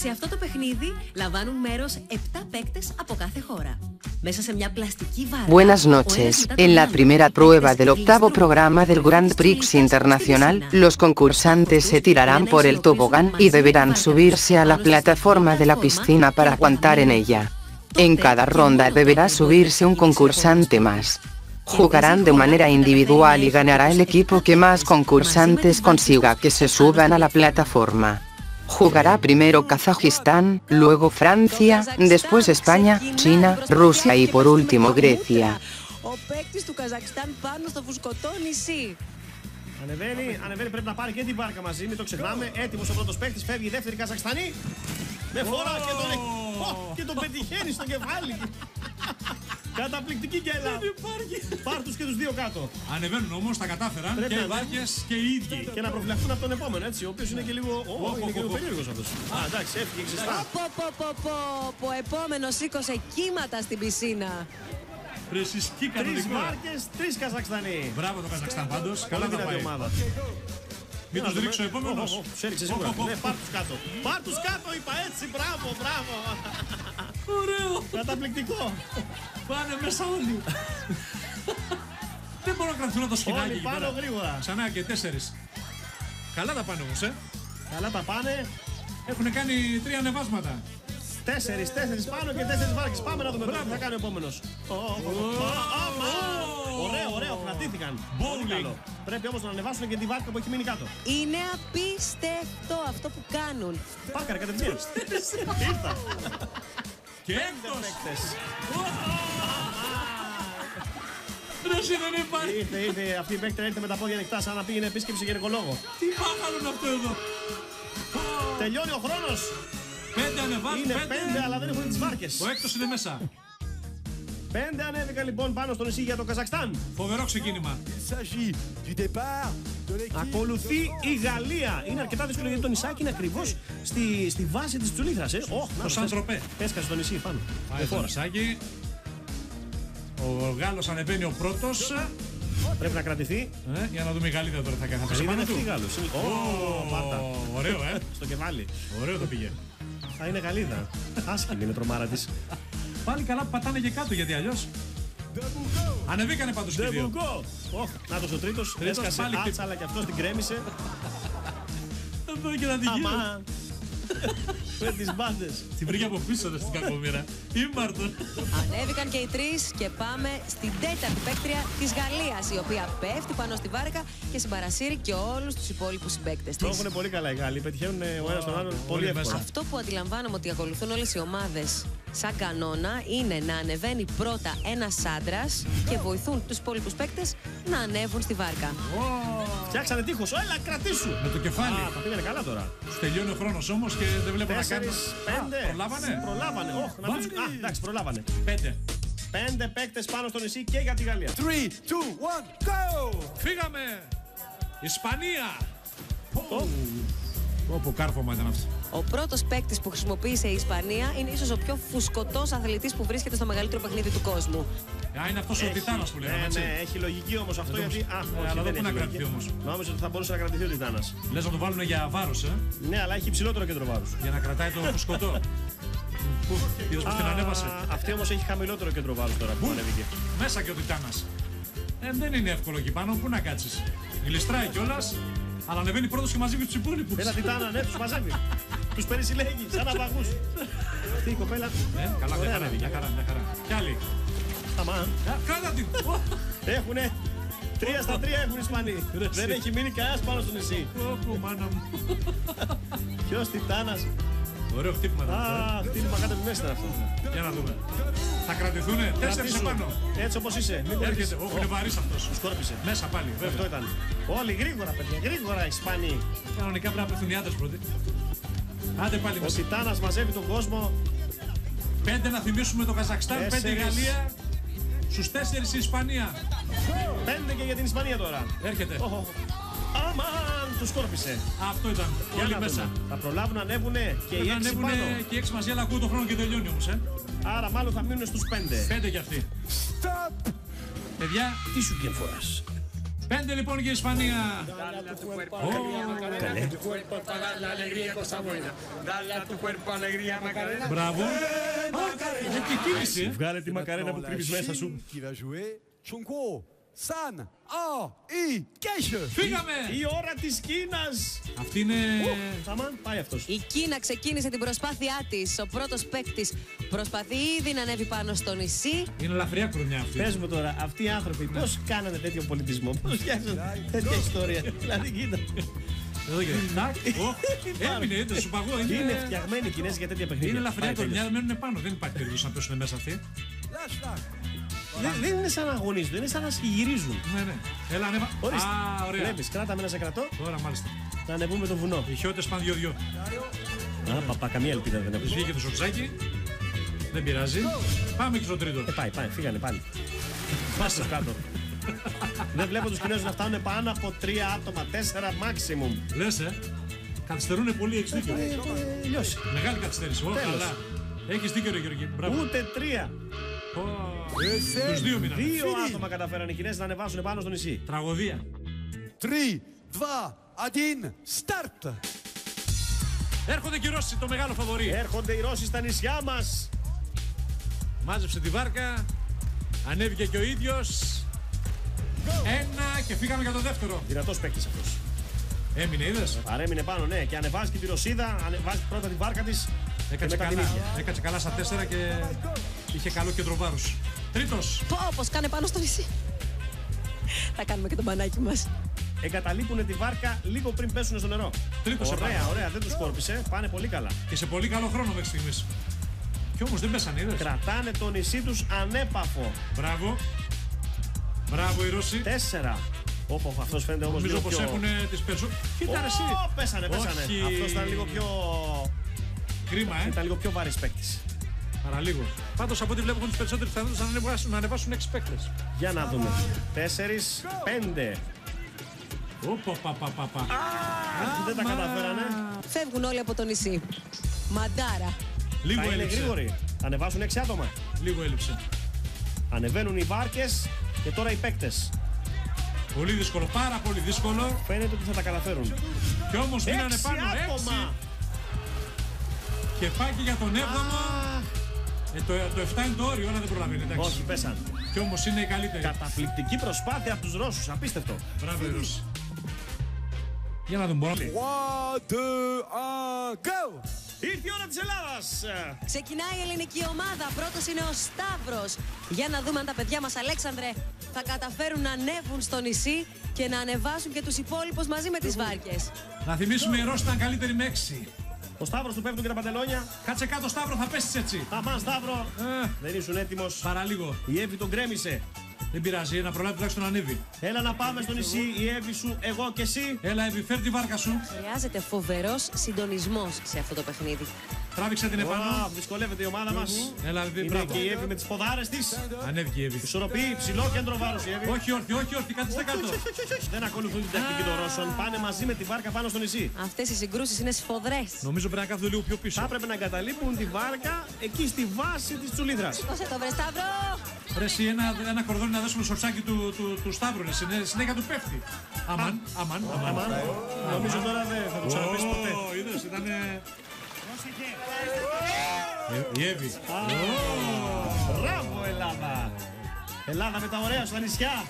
Σε αυτό το παιχνίδι λαμβάνουν μέρος 7 παίκτες από κάθε χώρα. Μέσα σε μια πλαστική βάρκα. Buenas noches. En la primera prueba del octavo programa del Grand Prix Internacional, los concursantes se tirarán por el tobogán y deberán subirse a la plataforma de la piscina para aguantar en ella. En cada ronda deberá subirse un concursante más. Jugarán de manera individual y ganará el equipo que más concursantes consiga que se suban a la plataforma. Jugará primero Kazajistán, luego Francia, después España, China, Rusia y por último Grecia. Ο παίκτης του Καζακστάν πάνω στο φουσκωτό νησί. Ανεβαίνει, πρέπει να πάρει και την βάρκα μαζί, μην το ξεχνάμε. Έτοιμος ο πρώτος παίκτης, φεύγει η δεύτερη Καζακστανή. Με φορά και τον πετυχαίνει στο κεφάλι. Καταπληκτική γκέλα. Πάρ' τους και τους δύο κάτω. Ανεβαίνουν όμως, τα κατάφεραν και οι βάρκες και οι ίδιοι. Και να προφυλαχθούν από τον επόμενο, έτσι, ο οποίος είναι και λίγο περίεργος αυτός. Εντάξει, έφυγε ξεστά. Ο επόμενος σήκωσε κύματα στην πισίνα. Πρεσισκή κανονικά. 3 βάρκες, 3 Καζακστανοί. Μπράβο το Καζακστάν πάντως, καλά τα πάει. Μην τους ρίξει ο επόμενος. Τους έριξε σίγουρα. Ναι, πάρ' τους κάτω. Πάρ' τους κάτω, είπα έτσι, μπράβο. Ωραίο. Καταπληκτικό. Πάνε μέσα όλοι. Δεν μπορώ να κρατηθούν το σκηνάκι εκεί πέρα. Γρήγορα. Ξανά και 4. Καλά τα πάνε όμως, Καλά τα πάνε. Έχουν κάνει 3 ανεβάσματα. 4 πάνω και 4 βάρκες. Πάμε να δούμε τι θα κάνει ο επόμενος. Ωραίο, κρατήθηκαν. Πολύ καλό. Πρέπει όμως να ανεβάσουν και τη βάρκα που έχει μείνει κάτω. Είναι απίστευτο αυτό που κάνουν. Πάρκαρε κατευθείαν. Ήρθα. Και έκτος. Δεν υπάρχει. Ήρθε αυτή η παίκτρα, ήρθε με τα πόδια ανοιχτά σαν να πήγαινε επίσκεψη γυναικολόγο. Τι πάχαλο είναι αυτό εδώ. Τελειώνει ο χρόνος. 5 ανεβάζουν. Είναι 5 αλλά δεν έχουν τις βάρκες. Ο έκτος είναι μέσα. 5 ανέβηκαν λοιπόν πάνω στο νησί για το Καζακστάν. Φοβερό ξεκίνημα. Ακολουθεί η Γαλλία. Είναι αρκετά δύσκολο γιατί το νησάκι είναι ακριβώς στη βάση της Τσουλήθρας. Το Σαν Τροπέ. Έσκασε το νησί πάνω. Πάει το νησάκι. Ο Γάλλος ανεβαίνει ο πρώτος. Πρέπει να κρατηθεί. Για να δούμε η Γαλλίδα τώρα θα κάνει. Θα είναι αυτή η Γάλλος. Ωραίο, στο κεφάλι. Ωραίο το πήγε. Θα είναι Γαλλίδα. Άσχημη είναι τρομάρα της. Πάλι καλά που πατάνε και κάτω γιατί αλλιώς. Ανεβήκανε πάντως και δύο. Νάτος ο τρίτος. Έσκασε άτσα αλλά και αυτός την κρέμισε. Εδώ και να την γίνει. Με τις μπάντες. Την βρήκε από πίσω στην κακομοίρα. Ήμαρτον. Ανέβηκαν και οι 3 και πάμε στην 4η παίκτρια της Γαλλίας, η οποία πέφτει πάνω στη βάρκα και συμπαρασύρει και όλους τους υπόλοιπους συμπαίκτες της. Το έχουν πολύ καλά οι Γάλλοι. Πετυχαίνουν ο ένας τον άλλον πολύ εύκολα. Αυτό που αντιλαμβάνομαι ότι ακολουθούν όλες οι ομάδες σαν κανόνα είναι να ανεβαίνει πρώτα ένας άντρας και βοηθούν τους υπόλοιπους παίκτες να ανέβουν στη βάρκα. Φτιάξανε τείχος. Έλα, κρατήσου. Με το κεφάλι. Τα πήγανε καλά τώρα. Τους τελειώνει ο χρόνος όμως και δεν βλέπω να κάνει. 5. Προλάβανε. Εντάξει, προλάβανε. 5 παίκτες πάνω στο νησί και για τη Γαλλία. 3, 2, 1, go! Φύγαμε! Ισπανία! Όπου κάρφωμα ήταν αυτό. Ο πρώτος παίκτης που χρησιμοποίησε η Ισπανία είναι ίσως ο πιο φουσκωτός αθλητής που βρίσκεται στο μεγαλύτερο παιχνίδι του κόσμου. Είναι αυτός ο Τιτάνας που λέγαμε, έτσι. Ναι, έχει λογική όμως αυτό γιατί. Αλλά δεν να κρατηθεί όμως. Νόμιζα ότι θα μπορούσε να κρατηθεί ο Τιτάνας. Λες να το βάλουν για βάρος, Ναι, αλλά έχει υψηλότερο κέντρο βάρους. Για να κρατάει το φουσκωτό. Είδες πως την ανέβασε. Αυτή όμως έχει χαμηλότερο κέντρο βάρους τώρα που ανέβηκε. Μέσα και ο Τιτάνας. Δεν είναι εύκολο εκεί πάνω, πού να κάτσεις. Γλιστράει κιόλας, αλλά ανεβαίνει πρώτος και μαζεύει τους υπόλοιπους. Ένα Τιτάνα, ναι, τους μαζεύει. Τους περισυλλέγει, σαν ναυαγούς. Αυτή η κοπέλα. Καλά, μια χαρά. Κι άλλοι. Σταμά. Κράτα την. Έχουνε. 3 στα 3 έχουν οι Ισπανοί. Δεν έχει μείνει κανένας πάνω στο νησί. Μάνα μου. Ποιος Τιτάνας. Ωραίο χτύπημα. Χτύπημα κάτω από τη μέση ήταν αυτό. Για να δούμε. Θα κρατηθούνε 4 επάνω. Έτσι όπως είσαι. Έρχεται. Είναι βαρύς αυτός. Του σκόρπισε. Μέσα πάλι. Αυτό ήταν. Όλοι γρήγορα, παιδιά. Γρήγορα οι Ισπανοί. Κανονικά πρέπει να πέφτουν οι άντρες πρώτοι. Άντε πάλι μέσα. Ο Τιτάνας μαζεύει τον κόσμο. 5 να θυμίσουμε το Καζακστάν, 5 η Γαλλία. Στους 4 η Ισπανία. 5 και για την Ισπανία τώρα. Έρχεται. Αμάν, του σκόρπισε. Αυτό ήταν. Όλοι μέσα. Θα προλάβουν να ανέβουνε και οι 6 πάνω. Και οι 6 μαζί, αλλά ακούω το χρόνο και τελειώνει όμως. Άρα μάλλον θα μείνουν στους 5. 5 κι αυτοί. Παιδιά, τι σου βγαίνει φοράς. 5 λοιπόν και η Ισπανία. Μπράβο. Έχει κίνηση. Βγάλε τη μακαρένα που κρύβεις μέσα σου. San, I, Κέσιο. Φύγαμε. Η ώρα της Κίνας. Αυτή είναι... Αμάν, πάει αυτός. Η Κίνα ξεκίνησε την προσπάθειά της. Ο πρώτος παίκτης προσπαθεί ήδη να ανέβει πάνω στο νησί. Είναι ελαφριά χρονιά αυτή. Πες μου τώρα, αυτοί οι άνθρωποι πώς κάνανε τέτοιο πολιτισμό, πώς φτιάξαν τέτοια ιστορία. Δηλαδή, κοίτα. Εδώ και τάκ. Έμεινε, είδες, σου παγώ. Είναι φτιαγμένοι οι Κινέζοι για τέτοια παιχνίδια. Είναι ελαφριά Πάει χρονιά, τέλος. μένουν πάνω. Δεν υπάρχει περίπτωση να πέσουν μέσα αυτοί. Δεν είναι σαν να αγωνίζονται, είναι σαν να συγυρίζουν. Ναι, ναι. Έλα, ανέβα. Ορίστε. Α, ωραία. Βλέπεις, κράταμε να σε κρατώ, Τώρα μάλιστα. να ανεβούμε το βουνό. Οι χιώτες πάνε δυο-δυο. Α, παπά, καμία ελπίδα δεν Τους έχω. βγήκε το σοτσάκι. Δεν πειράζει. Πάμε και στο τρίτο. Πάει, φύγανε πάλι. Πάστε κάτω. Δεν βλέπω τους Κινέζους να φτάνουν πάνω από 3 άτομα, 4 maximum. Λες, καθυστερούνε πολύ, έχεις δίκιο. Λιώσει. Μεγάλη καθυστέρηση. Ω, Τέλος. καλά. Έχεις δίκιο, ρε Γεωργή. Μπράβο. Ούτε 3. Τους δύο μείνανε. 2 άτομα καταφέραν οι Κινέζοι να ανεβάσουν πάνω στο νησί. Τραγωδία. 3, 2, 1, start. Έρχονται και οι Ρώσοι, το μεγάλο φαβορί. Έρχονται οι Ρώσοι στα νησιά μας. Μάζεψε τη βάρκα. Ανέβηκε και ο ίδιος. Ένα και φύγαμε για το δεύτερο. Δυνατός παίκτης αυτός. Έμεινε, είδες. Παρέμεινε πάνω, ναι, και ανεβάζει και τη Ρωσίδα, ανεβάζει πρώτα τη βάρκα της. Έκατσε μετά την καλά. ίδια. Έκατσε καλά στα 4 και είχε καλό κέντρο βάρους. Τρίτος. Πώς κάνε πάνω στο νησί. Θα κάνουμε και το μπανάκι μας. Εγκαταλείπουν τη βάρκα λίγο πριν πέσουν στο νερό. Τρίτος Ωραία, επάνω. ωραία, δεν τους κόρπισε. Πάνε πολύ καλά. Και σε πολύ καλό χρόνο μέχρι στιγμής. Κι όμως δεν πέσανε, είδες. Κρατάνε το νησί τους ανέπαφο. Μπράβο. Μπράβο οι Ρώσοι. 4. Όπο, αυτός φαίνεται όμως Νομίζω λίγο πως πιο... έχουν τις περισσότερες. Κοίτα ρε εσύ. Πέσανε. Όχι. Αυτός ήταν λίγο πιο... Κρίμα, Ήταν λίγο πιο βαρύς παίκτης. Παραλίγο. Πάντως από ό,τι βλέπω έχουν τις περισσότερες πιθανότητες να ανεβάσουν 6 παίκτες. Για να δούμε. 4, 5. Οπα. Δεν τα καταφέρανε. Φεύγουν όλοι από το νησί. Μαντάρα. Λίγο Θα είναι έλειψε. γρήγοροι. Θα ανεβάσουν 6 άτομα. Λίγο έλειψε. Ανεβαίνουν οι βάρκες και τώρα οι παίκτες. Πολύ δύσκολο, πάρα πολύ δύσκολο. Φαίνεται ότι θα τα καταφέρουν. Κι όμως μείνανε 6 πάνω 6. άτομα. Και πάει και για τον 7ο. Το 7 είναι το όριο, όλα δεν προλαβαίνει. Εντάξει. Όχι, πέσαν. Κι όμως είναι η καλύτερη. Καταπληκτική προσπάθεια από τους Ρώσους. Απίστευτο. Μπράβο οι Ρώσοι. Για να δούμε. 3, 2, 1, go. Ήρθε η ώρα της Ελλάδας. Ξεκινάει η ελληνική ομάδα. Πρώτος είναι ο Σταύρος. Για να δούμε αν τα παιδιά μας, Αλέξανδρε, θα καταφέρουν να ανέβουν στο νησί και να ανεβάσουν και τους υπόλοιπους μαζί με τις βάρκες. Να θυμίσουμε οι Ρώσοι ήταν καλύτεροι με 6. Ο Σταύρος του πέφτουν και τα παντελόνια. Κάτσε κάτω Σταύρο, θα πέσεις έτσι. Αμάν Σταύρο. Δεν ήσουν έτοιμος. Παραλίγο. Η Εύη τον κρέμισε. Δεν πειράζει, να προλάβει τουλάχιστον να ανέβει. Έλα να πάμε στο νησί. Η Εύη σου, εγώ και εσύ. Έλα, Εύη, φέρ τη βάρκα σου. Χρειάζεται φοβερός συντονισμός σε αυτό το παιχνίδι. Τράβηξε την επάνω. Δυσκολεύεται η ομάδα μας. Έλα, Εύη, Είναι μπράβο. και η Εύη με τις ποδάρες της. Ανέβηκε η Εύη. Ισορροπεί, ψηλό κέντρο βάρους η Εύη. Όχι όρθιο, κάτσε κάτω. Δεν ακολουθούν την τακτική των Ρώσων. Πάνε μαζί με τη βάρκα πάνω στο νησί. Αυτές οι συγκρούσεις είναι σφοδρές. Νομίζω πρέπει να κάθονται λίγο πιο πίσω. Θα έπρεπε να εγκαταλείπουν τη βάρκα εκεί στη βάση της τσουλίδρας. Σήκωσε το βρε Σταύρο! Ρε εσύ, ένα κορδόνι να δώσουμε στο σορτσάκι του Σταύρου. Συνέχεια του πέφτει. Αμάν. Νομίζω τώρα δεν θα το ξαναπείς ποτέ. Είδες, ήτανε... Η Εύη. Μπράβο Ελλάδα! Ελλάδα με τα ωραία στα νησιά.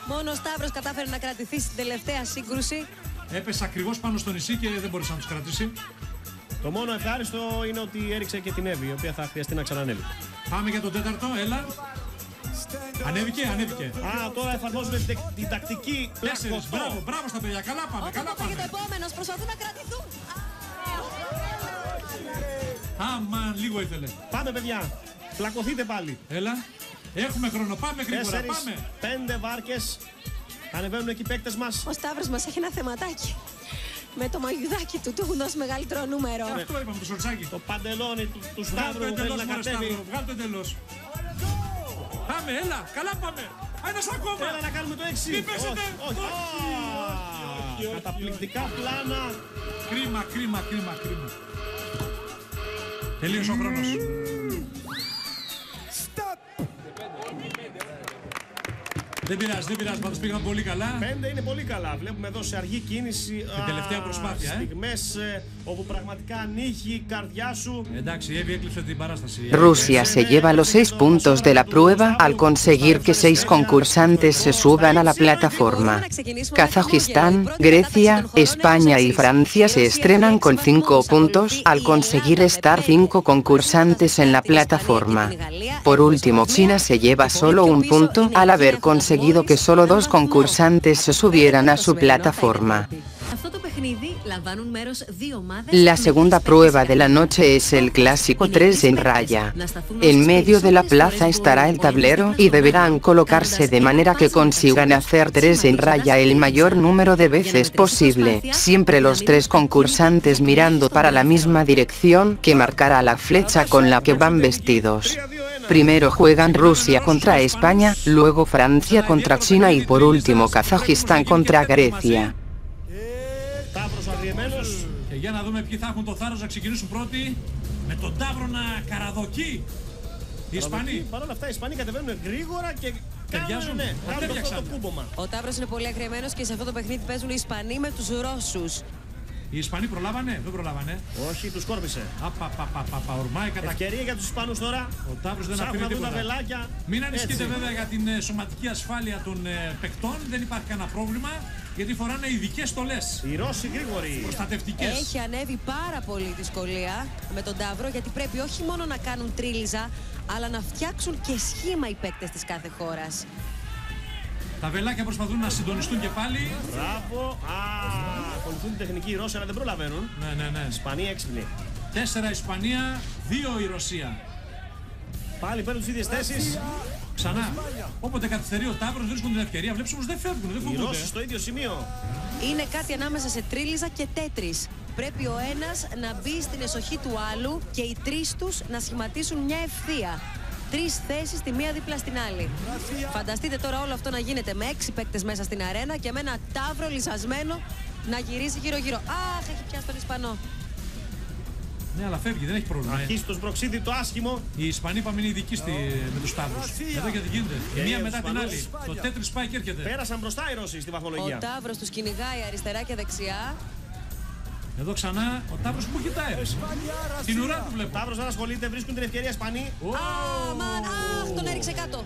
Μόνο ο Σταύρος κατάφερε να κρατηθεί στην τελευταία σύγκρουση. Έπεσε ακριβώς πάνω στο νησί και δεν μπορούσε να τους κρατήσει. Το μόνο ευχάριστο είναι ότι έριξε και την Εύη, η οποία θα χρειαστεί να ξανανεύει. Πάμε για τον τέταρτο, έλα. Ανέβηκε. Α, τώρα εφαρμόζουν την τακτική 4, πλακωτό. μπράβο στα παιδιά, καλά πάμε. Και το επόμενος προσπαθούν να κρατηθούν. Αμάν, λίγο ήθελε. Πάμε παιδιά, πλακωθείτε πάλι. Έλα, έχουμε χρόνο, πάμε γρήγορα, 4, πάμε. 5 βάρκες. Ανεβαίνουν εκεί οι παίκτες μας. Ο Σταύρος μας έχει ένα θεματάκι. Με το μαγιουδάκι του έχουν δώσει μεγαλύτερο νούμερο. Αυτό είπαμε, το σορτσάκι. Το παντελόνι του Βγάλ' το Σταύρου θέλει εντελώς, να μωρέ κατέβει. Σταύρο, βγάλ' το εντελώς. Πάμε, έλα, καλά πάμε. Ένας ακόμα. Έλα να κάνουμε το 6. Μην πέσετε. Όχι. Καταπληκτικά πλάνα. Κρίμα. Τελείωσε ο χρόνος. Stop. Δεν πειράζει, πάντως πήγαμε πολύ καλά. 5 είναι πολύ καλά. Βλέπουμε εδώ σε αργή κίνηση. Την τελευταία προσπάθεια. Στιγμές όπου πραγματικά ανοίγει η καρδιά σου. Εντάξει, η Εύη έκλειψε την παράσταση. Rusia se lleva los 6 puntos de la prueba al conseguir que 6 concursantes se suban a la plataforma. Kazajistán, Grecia, España y Francia se estrenan con 5 puntos al conseguir estar 5 concursantes en la plataforma. Por último, China se lleva solo un punto al haber conseguido que solo 2 concursantes se subieran a su plataforma. La segunda prueba de la noche es el clásico 3 en raya. En medio de la plaza estará el tablero y deberán colocarse de manera que consigan hacer 3 en raya el mayor número de veces posible, siempre los 3 concursantes mirando para la misma dirección que marcará la flecha con la que van vestidos. Primero juegan Rusia contra España, luego Francia contra China y por último Kazajistán contra Grecia. Και για να δούμε ποιοι θα έχουν το θάρρος να ξεκινήσουν πρώτοι με τον Ταύρο να καραδοκεί. Οι Ισπανοί. Παρ' όλα αυτά οι Ισπανοί κατεβαίνουν γρήγορα και ταιριάζουν. Κάνουν αυτό το κούμπομα. Ο Ταύρος είναι πολύ αγριεμένος και σε αυτό το παιχνίδι παίζουν οι Ισπανοί με τους Ρώσους. Οι Ισπανοί προλάβανε, δεν προλάβανε. Όχι, τους κόρπισε. Ορμάει κατά. Ευκαιρία για τους Ισπανούς τώρα. Ο Ταύρος δεν αφήνει τίποτα. Μην ανησυχείτε βέβαια για την σωματική ασφάλεια των παικτών, δεν υπάρχει κανένα πρόβλημα. Γιατί φοράνε ειδικές στολές. Οι Ρώσοι γρήγοροι. Προστατευτικές. Έχει ανέβει πάρα πολύ δυσκολία με τον Ταύρο, γιατί πρέπει όχι μόνο να κάνουν τρίλιζα, αλλά να φτιάξουν και σχήμα οι παίκτες της κάθε χώρας. Τα βελάκια προσπαθούν να συντονιστούν και πάλι. Μπράβο. Ακολουθούν την τεχνική οι Ρώσοι, αλλά δεν προλαβαίνουν. Ναι. Ισπανία έξυπνη. 4 Ισπανία, 2 η Ρωσία. Πάλι παίρνουν τις ίδιες θέσεις. Ξανά. Όποτε καθυστερεί ο Ταύρος βρίσκουν την ευκαιρία. Βλέπεις όμως δεν φεύγουν, δεν φοβούνται. Οι Ρώσοι στο ίδιο σημείο. Είναι κάτι ανάμεσα σε τρίλιζα και τέτρις. Πρέπει ο ένας να μπει στην εσοχή του άλλου και οι 3 τους να σχηματίσουν μια ευθεία. 3 θέσεις τη μία δίπλα στην άλλη. Φανταστείτε τώρα όλο αυτό να γίνεται με 6 παίκτες μέσα στην αρένα και με ένα Ταύρο λυσασμένο να γυρίζει γύρω-γύρω. Αχ, έχει πιάσει τον Ισπανό. Ναι, αλλά φεύγει, δεν έχει πρόβλημα. Αρχίζει το σμπροξίδι το άσχημο. Οι Ισπανοί είπαμε είναι ειδικοί με τους Ταύρους. Εδώ γιατί γίνεται. Η μία μετά την άλλη. Το τέτρις πάει και έρχεται. Πέρασαν μπροστά οι Ρώσοι στη βαθμολογία. Ο Ταύρος τους κυνηγάει αριστερά και δεξιά. Εδώ ξανά ο Ταύρος που κοιτάει. Την ουρά του βλέπω. Ο Ταύρος δεν ασχολείται, βρίσκουν την ευκαιρία Ισπανοί. Αχ, τον έριξε κάτω.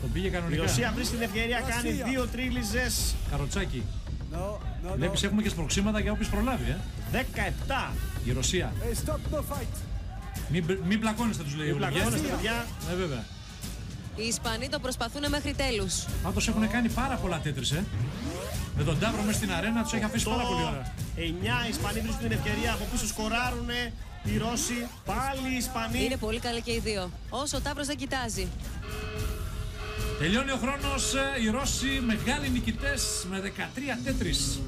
Τον πήγε κανονικά. Η Ρωσία βρίσκει την ευκαιρία, κάνει 2 τρίλιζες. Καροτσάκι. Βλέπεις έχουμε και σπροξήματα για όποιος προλάβει. 17. Η Ρωσία. Μην πλακώνεστε τους λέει. Μην πλακώνεστε παιδιά. Ναι βέβαια. Οι Ισπανοί το προσπαθούν μέχρι τέλους. Πάντως έχουν κάνει πάρα πολλά τέτρις, Με τον Ταύρο μέσα στην αρένα τους έχει αφήσει πάρα πολύ ώρα. 9 οι Ισπανοί βρίσκουν την ευκαιρία, από πίσω σκοράρουνε οι Ρώσοι, πάλι οι Ισπανοί. Είναι πολύ καλοί και οι δύο, όσο ο Ταύρος δεν κοιτάζει. Τελειώνει ο χρόνος, οι Ρώσοι μεγάλοι νικητές με 13 τέτρις.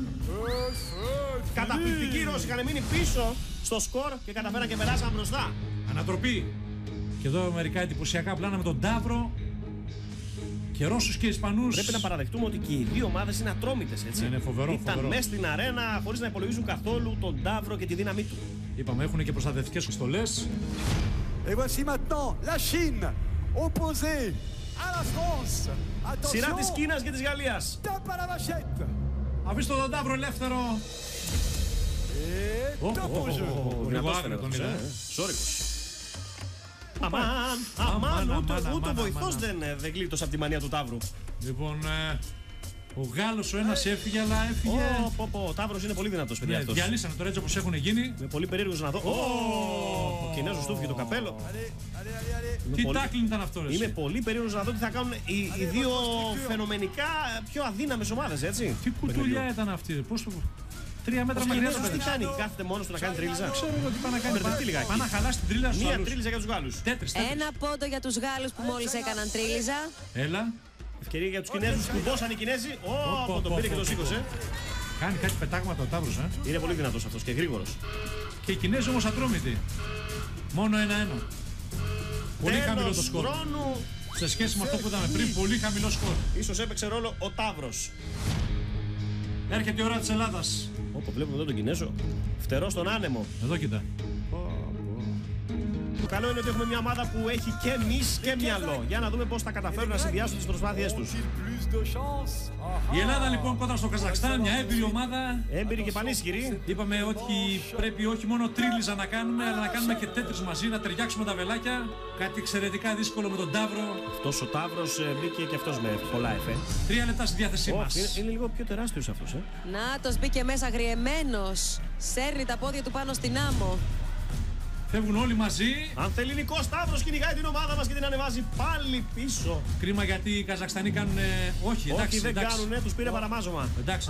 Καταπληκτικοί οι Ρώσοι είχαν μείνει πίσω στο σκορ και καταφέραν και περάσαν μπροστά. Ανατροπή. Και εδώ μερικά εντυπωσιακά πλάνα με τον Ταύρο. Και Ρώσους και Ισπανούς. Πρέπει να παραδεχτούμε ότι και οι δύο ομάδες είναι ατρόμητες, έτσι. Είναι φοβερό. Ήταν μέσα στην αρένα χωρίς να υπολογίζουν καθόλου τον Ταύρο και τη δύναμή του. Είπαμε, έχουν και προστατευτικές στολές. Et voici maintenant la Chine opposée à la France. Σειρά της Attention, Κίνας και της Γαλλίας. tape à la vachette. Αφήστε τον Ταύρο ελεύθερο. Et top au jeu. Λίγο άγριο τον είδα. Σόρικος. Αμάν, ούτε βοηθός δεν γλίτωσε από τη μανία του Ταύρου. Λοιπόν, ο Γάλλος ο ένας έφυγε, αλλά έφυγε. Ο Ταύρος είναι πολύ δυνατός, παιδιά, αυτός. Διαλύσανε τώρα έτσι όπως έχουν γίνει. Με πολύ περίεργος να δω. Ο Κινέζος του έφυγε το καπέλο. Τι τάκλιν ήταν αυτό, ρε. Είμαι πολύ περίεργος να δω τι θα κάνουν οι δύο φαινομενικά πιο αδύναμες ομάδες, έτσι. Τι κουτουλιά ήταν αυτή, πώς το. 3 μέτρα μακριά το τι κάνει, κάθεται μόνος του να κάνει τρίλιζα. Ξέρω εγώ τι πάει να κάνει. Πάει να χαλάσει την τρίλιζα στους Μία άλλους. τρίλιζα για τους Γάλλους. Τέτρις. Ένα πόντο για τους Γάλλους που μόλις έκαναν τρίλιζα. Έλα. Ευκαιρία για τους Κινέζους που μπόσαν οι Κινέζοι. Ω, τον πήρε και τον σήκωσε. Κάνει κάτι πετάγματα ο Ταύρος, Είναι πολύ δυνατός αυτός και γρήγορος. Και οι Κινέζοι όμως ατρόμητοι. Μόνο 1-1. Πολύ χαμηλό το σκορ. Σε σχέση με αυτό που είδαμε πριν, πολύ χαμηλό σκορ. Ίσως έπαιξε ρόλο ο Ταύρος. Έρχεται η ώρα της Ελλάδας. Όπου βλέπουμε εδώ τον Κινέζο. Φτερό στον άνεμο. Εδώ κοίτα. καλό είναι ότι έχουμε μια ομάδα που έχει και μυς και μυαλό. Για να δούμε πώς θα καταφέρουν να συνδυάσουν τις προσπάθειές τους. Η Ελλάδα λοιπόν κόντρα στο Καζακστάν, μια έμπειρη ομάδα. Έμπειρη και πανίσχυρη. Είπαμε ότι πρέπει όχι μόνο τρίλιζα να κάνουμε, αλλά να κάνουμε και τέτρις μαζί, να ταιριάξουμε τα βελάκια. Κάτι εξαιρετικά δύσκολο με τον Ταύρο. Αυτός ο Ταύρος μπήκε και αυτός με πολλά εφέ. 3 λεπτά στη διάθεσή μας. Είναι λίγο πιο τεράστιος αυτός, Νάτος μπήκε μέσα αγριεμένος. Σέρνει τα πόδια του πάνω στην άμμο. Φεύγουν όλοι μαζί. Αν θέλει Νικός Σταύρος κυνηγάει την ομάδα μας και την ανεβάζει πάλι πίσω. Κρίμα γιατί οι Καζακστανοί κάνουν. Όχι, εντάξει. Όχι, δεν κάνουνε, τους πήρε παραμάζωμα. Εντάξει.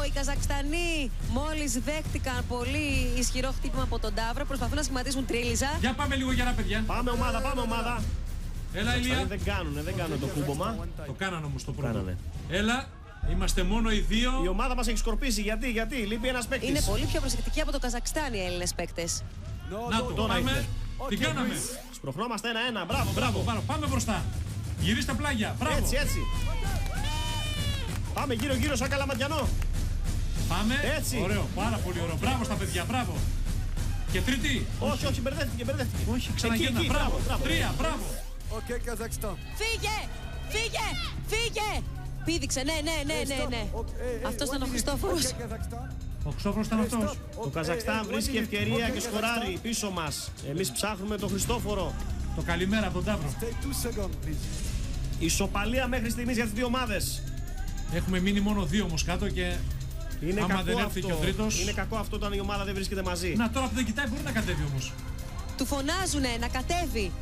Οι Καζακστανοί μόλις δέχτηκαν πολύ ισχυρό χτύπημα από τον Ταύρο. Προσπαθούν να σχηματίσουν τρίλιζα. Για πάμε λίγο γερά, παιδιά. Πάμε ομάδα. Έλα, Ηλία. Δεν κάνουν το κούμπομα. Το κάνανε όμως το πρώτο. Έλα. Είμαστε μόνο οι δύο. Η ομάδα μας έχει σκορπίσει. Γιατί, λείπει ένας παίκτης. Είναι πολύ πιο προσεκτικοί από το Καζακστάν οι Έλληνες παίκτες. Να το, πάμε. Την κάναμε. Σπροχνόμαστε 1-1. Μπράβο. Πάμε μπροστά. Γυρίστε πλάγια. Μπράβο. Έτσι. Πάμε γύρω σαν καλαματιανό. Πάμε. Έτσι. Ωραίο. Πάρα πολύ ωραίο. Μπράβο στα παιδιά. Μπράβο. Και τρίτη. Όχι, μπερδεύτηκε. Όχι, ξαναγίντα. Μπράβο. 3. Μπράβο. Φύγε. Πήδηξε. Ναι. Αυτός ήταν ο Χριστόφορος. Ο Χριστόφορος ήταν αυτός. Το Καζακστάν βρίσκει ευκαιρία και σκοράρει πίσω μας. Εμείς ψάχνουμε τον Χριστόφορο. Το καλημέρα από τον Ταύρο. Ισοπαλία μέχρι στιγμής για τις δύο ομάδες. Έχουμε μείνει μόνο 2 όμως κάτω και είναι άμα δεν έρθει και ο τρίτος. Είναι κακό αυτό όταν η ομάδα δεν βρίσκεται μαζί. Να, τώρα που δεν κοιτάει μπορεί να κατέβει όμως. Του φωνάζουνε να κατέβει.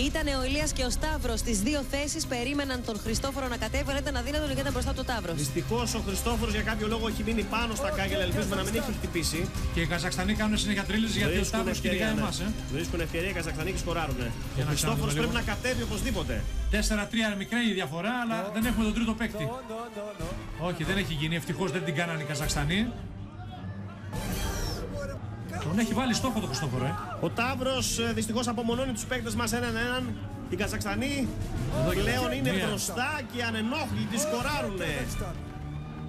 Ήτανε ο Ηλίας και ο Σταύρος στις 2 θέσεις. Περίμεναν τον Χριστόφορο να κατέβει, αλλά ήταν αδύνατο γιατί ήταν μπροστά του Ταύρος. Δυστυχώς ο Χριστόφορος για κάποιο λόγο έχει μείνει πάνω στα κάγκελα. Ελπίζουμε να μην έχει χτυπήσει. Και οι Καζακστανοί κάνουν συνέχεια τρίλιζες γιατί ο Σταύρος κυνηγάει εμάς. Βρίσκουν ευκαιρία οι Καζακστανοί και σκοράρουν. Ο Χριστόφορος πρέπει να κατέβει οπωσδήποτε. 4-3 μικρή η διαφορά, αλλά δεν έχουμε τον τρίτο παίκτη. Όχι, δεν έχει γίνει. Ευτυχώς δεν την κάνανε οι Καζακστανοί. Τον έχει βάλει στόχο το Χριστόφορο, Ο Ταύρος δυστυχώς απομονώνει τους παίκτες μας έναν. Οι Καζακστανοί πλέον είναι μπροστά και ανενόχλητοι σκοράρουνε.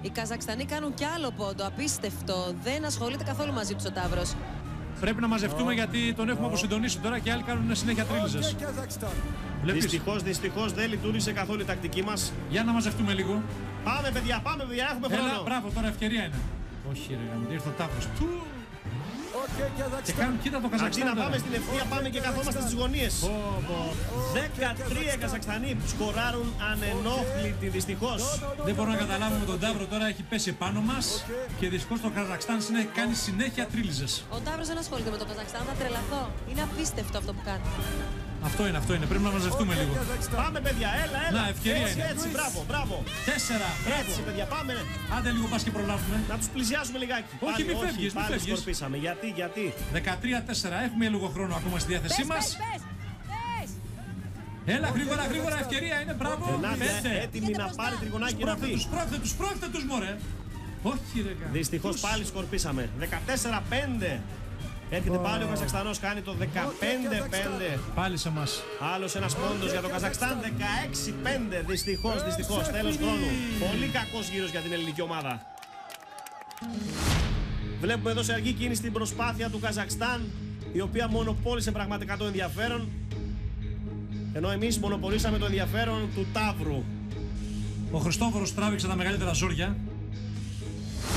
Οι Καζακστανοί κάνουν κι άλλο πόντο, απίστευτο. Δεν ασχολείται καθόλου μαζί τους ο Ταύρος. Πρέπει να μαζευτούμε γιατί τον έχουμε αποσυντονίσει τώρα και άλλοι κάνουν συνέχεια τρίλιζες. Δυστυχώς δεν λειτουργήσε καθόλου η τακτική μας. Για να μαζευτούμε λίγο. Πάμε παιδιά, έχουμε χρόνο. Έλα, μπράβο, τώρα ευκαιρία είναι. Όχι ρε, ήρθε ο Ταύρος. Και κάνουν, κοίτα το Καζακστάν. Αντί να πάμε στην ευθεία, πάμε και καθόμαστε στις γωνίες. 13 Καζακστανοί σκοράρουν ανενόχλητοι δυστυχώς. Δεν μπορώ να καταλάβω με τον Ταύρο τώρα έχει πέσει πάνω μας και δυστυχώς το Καζακστάν κάνει συνέχεια τρίλιζες. Ο Ταύρος δεν ασχολείται με το Καζακστάν, θα τρελαθώ. Είναι απίστευτο αυτό που κάνει. Αυτό είναι. Πρέπει να μαζευτούμε λίγο. Πάμε παιδιά, έλα. Να, ευκαιρία είναι. Έτσι, μπράβο. 4. Έτσι παιδιά, πάμε. Άντε λίγο πας και προλάβουμε. Να τους πλησιάσουμε λιγάκι. Όχι, μη φεύγεις. Πάλι σκορπίσαμε. Γιατί. 13-4. Έχουμε λίγο χρόνο ακόμα στη διάθεσή μας. Έλα, γρήγορα, ευκαιρία είναι, μπράβο. Έτοιμοι να πάρει τριγωνάκι να πει. Σπρώχτε τους, μωρέ. Όχι ρε γάμο. Δυστυχώς πάλι σκορπίσαμε. 14-5. Έρχεται πάλι ο Καζακστανός, κάνει το 15-5. Πάλι σε μας. Άλλος ένας πόντος για το Καζακστάν, 16-5. Δυστυχώς, τέλος χρόνου. Πολύ κακός γύρος για την ελληνική ομάδα. Βλέπουμε εδώ σε αργή κίνηση την προσπάθεια του Καζακστάν, η οποία μονοπόλησε πραγματικά το ενδιαφέρον, ενώ εμείς μονοπολίσαμε το ενδιαφέρον του Ταύρου. Ο Χριστόφορος τράβηξε τα μεγαλύτερα ζόρια.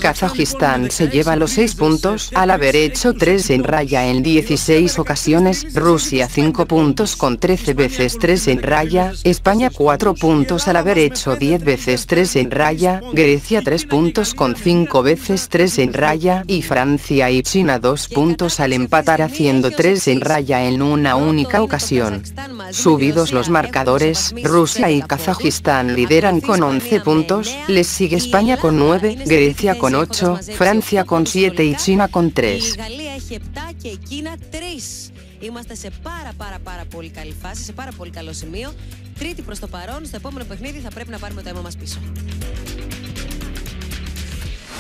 Kazajistán se lleva los 6 puntos, al haber hecho 3 en raya en 16 ocasiones, Rusia 5 puntos con 13 veces 3 en raya, España 4 puntos al haber hecho 10 veces 3 en raya, Grecia 3 puntos con 5 veces 3 en raya y Francia y China 2 puntos al empatar haciendo 3 en raya en una única ocasión. Subidos los marcadores, Rusia y Kazajistán lideran con 11 puntos, les sigue España con 9, Grecia con 8, Francia con 7 y China con 3. Η Γαλλία έχει 7 και η Κίνα 3. Είμαστε σε πάρα πολύ καλή φάση, σε πάρα πολύ καλό σημείο. Τρίτη προς το παρόν, στο επόμενο παιχνίδι θα πρέπει να πάρουμε το αίμα μας πίσω.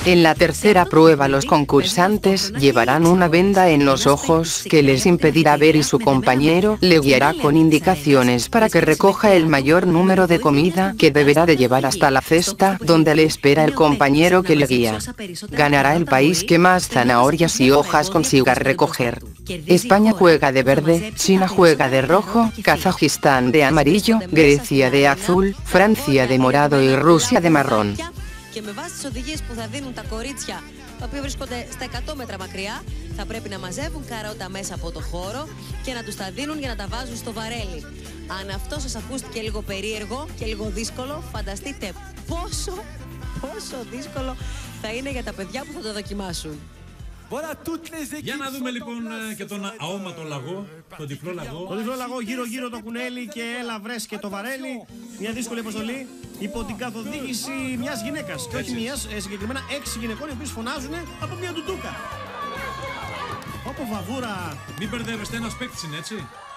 En la tercera prueba los concursantes llevarán una venda en los ojos que les impedirá ver y su compañero le guiará con indicaciones para que recoja el mayor número de comida que deberá de llevar hasta la cesta donde le espera el compañero que le guía. Ganará el país que más zanahorias y hojas consiga recoger. España juega de verde, China juega de rojo, Kazajistán de amarillo, Grecia de azul, Francia de morado y Rusia de marrón. Και με βάση τις οδηγίες που θα δίνουν τα κορίτσια, τα οποία βρίσκονται στα 100 μέτρα μακριά, θα πρέπει να μαζεύουν καρότα μέσα από το χώρο και να τους τα δίνουν για να τα βάζουν στο βαρέλι. Αν αυτό σας ακούστηκε λίγο περίεργο και λίγο δύσκολο, φανταστείτε πόσο δύσκολο θα είναι για τα παιδιά που θα το δοκιμάσουν. Για να δούμε λοιπόν και τον αόματο λαγό, τον διπλό λαγό. Το διπλό λαγό, γύρω-γύρω το κουνέλι και έλα βρες και το βαρέλι. Μια δύσκολη αποστολή υπό την καθοδήγηση μιας γυναίκας. Και όχι μιας, συγκεκριμένα 6 γυναικών οι οποίες φωνάζουν από μια ντουντούκα. Όπω βαβούρα. Μην μπερδεύεστε, ένας παίκτης είναι έτσι.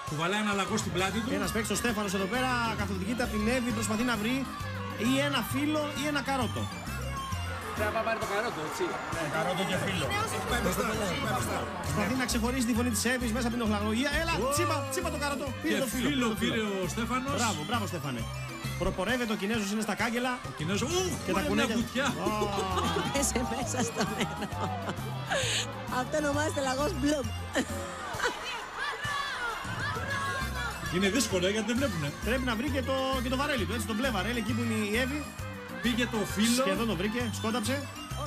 Που βαλάει ένα λαγό στην πλάτη του. Ένας παίκτης, ο Στέφανος εδώ πέρα, καθοδηγείται από την Εύη, προσπαθεί να βρει ή ένα φύλλο ή ένα καρότο. Πρέπει να πάρει το καρότο, έτσι. Καρότο και φύλλο. Προσπαθεί να ξεχωρίσει τη φωνή της Εύης μέσα από την οχλαγωγία. Έλα, τσίπα το καρότο. Πήρε το φύλλο. Πήρε ο Στέφανος. Μπράβο Στέφανε. Προπορεύεται, ο Κινέζος είναι στα κάγκελα. Ο Κινέζος, και τα κουνέλια. Πέσε μέσα στο νερό. Αυτό ονομάζεται λαγός μπλουμ. Είναι δύσκολο γιατί δεν βλέπουνε. Πρέπει να βρει και το βαρέλι του, έτσι, το μπλε βαρέλι, εκεί που είναι η Εύη. Πήγε το φύλλο. Σχεδόν το βρήκε, σκόνταψε.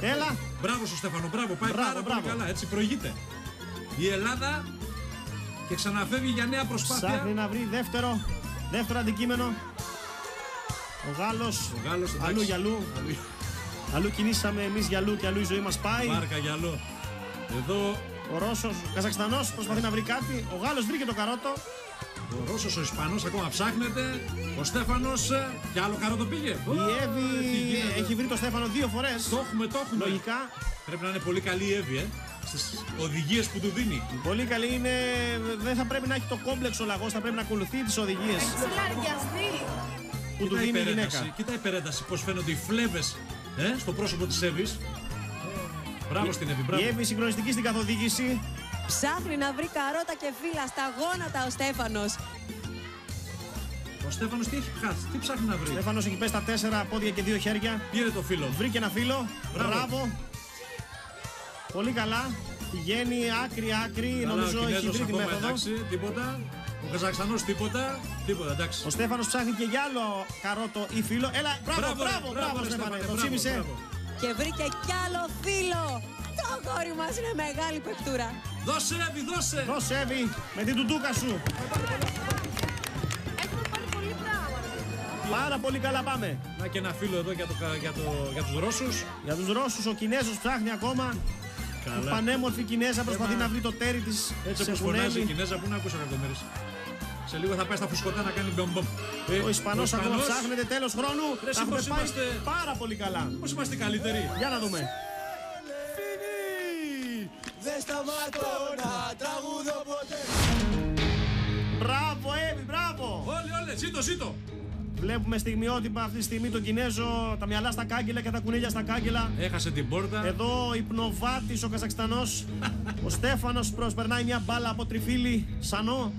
Έλα. Μπράβο στο Στέφανο, μπράβο, πάει πάρα πολύ καλά, έτσι προηγείται. Η Ελλάδα και ξαναφεύγει για νέα προσπάθεια. Ψάχνει να βρει δεύτερο αντικείμενο. Ο Γάλλος, αλλού γυαλού. Αλλού κινήσαμε εμείς γυαλού και αλλού η ζωή μας πάει. Μάρκα γυαλού. Εδώ ο Ρώσος, Καζακστανός προσπαθεί να βρει κάτι. Ο Γάλλος βρήκε το καρότο. Ο Ρώσος, ο Ισπανός ακόμα ψάχνεται. Ο Στέφανος και άλλο καρότο πήγε. Η Εύη έχει βρει το Στέφανο 2 φορές. Το έχουμε. Λογικά. Πρέπει να είναι πολύ καλή η Εύη, στις οδηγίες που του δίνει. Πολύ καλή είναι. Δεν θα πρέπει να έχει το κόμπλεξ ο λαγός, θα πρέπει να ακολουθεί τις οδηγίες. Που του δίνει η γυναίκα. Κοίτα η περένταση, πώς φαίνονται οι φλέβες στο πρόσωπο της Εύης. Μπράβο στην Εύη, μπράβο. Η Εύη συγκλονιστική στην καθοδήγηση. Ψάχνει να βρει καρότα και φύλλα στα γόνατα ο Στέφανος. Ο Στέφανος τι έχει χάσει, τι ψάχνει να βρει. Ο Στέφανος έχει πέσει στα 4 πόδια και 2 χέρια. Πήρε το φύλλο. Βρήκε ένα φύλλο. Μπράβο. Πολύ καλά. Πηγαίνει άκρη. Νομίζω έχει βρει τη μέθοδο. Εντάξει, τίποτα. Ο Καζακστανός τίποτα, εντάξει. Ο Στέφανος ψάχνει και για άλλο καρότο ή φύλλο. Έλα, μπράβο Στέφανε, το τσίμησε. Και βρήκε κι άλλο φύλλο. Το αγόρι μας είναι μεγάλη παιχτούρα. Δώσε Εύη, δώσε. Δώσε Εύη, με την τουντούκα σου. Έχουμε πάρει πολύ πράγμα. Πάρα πολύ καλά πάμε. Να και ένα φύλλο εδώ για τους Ρώσους. Για τους Ρώσους ο Κινέζος ψάχνει ακόμα. Η πανέμορφη Κινέζα προσπαθεί να βρει το τέρι της. Έτσι όπως φωνάζει η Κινέζα, πού να ακούσα κακομέρες. Σε λίγο θα πάει στα φουσκωτά να κάνει μπιομπομ. Ο Ισπανός ακόμα ψάχνεται, τέλος χρόνου. Θα έχουμε πάει πάρα πολύ καλά. Πώς είμαστε καλύτεροι. Για να δούμε. Δεν σταματώ να τραγουδώ ποτέ. Μπράβο Εύη, μπράβο. Όλοι, ζήτω. Βλέπουμε στιγμιότυπα αυτή τη στιγμή τον Κινέζο, τα μυαλά στα κάγκελα και τα κουνέλια στα κάγκελα. Έχασε την πόρτα. Εδώ υπνοβάτης ο Καζακστανός. Ο Στέφανος προσπερνάει μια μπάλα από τριφύλι σανό.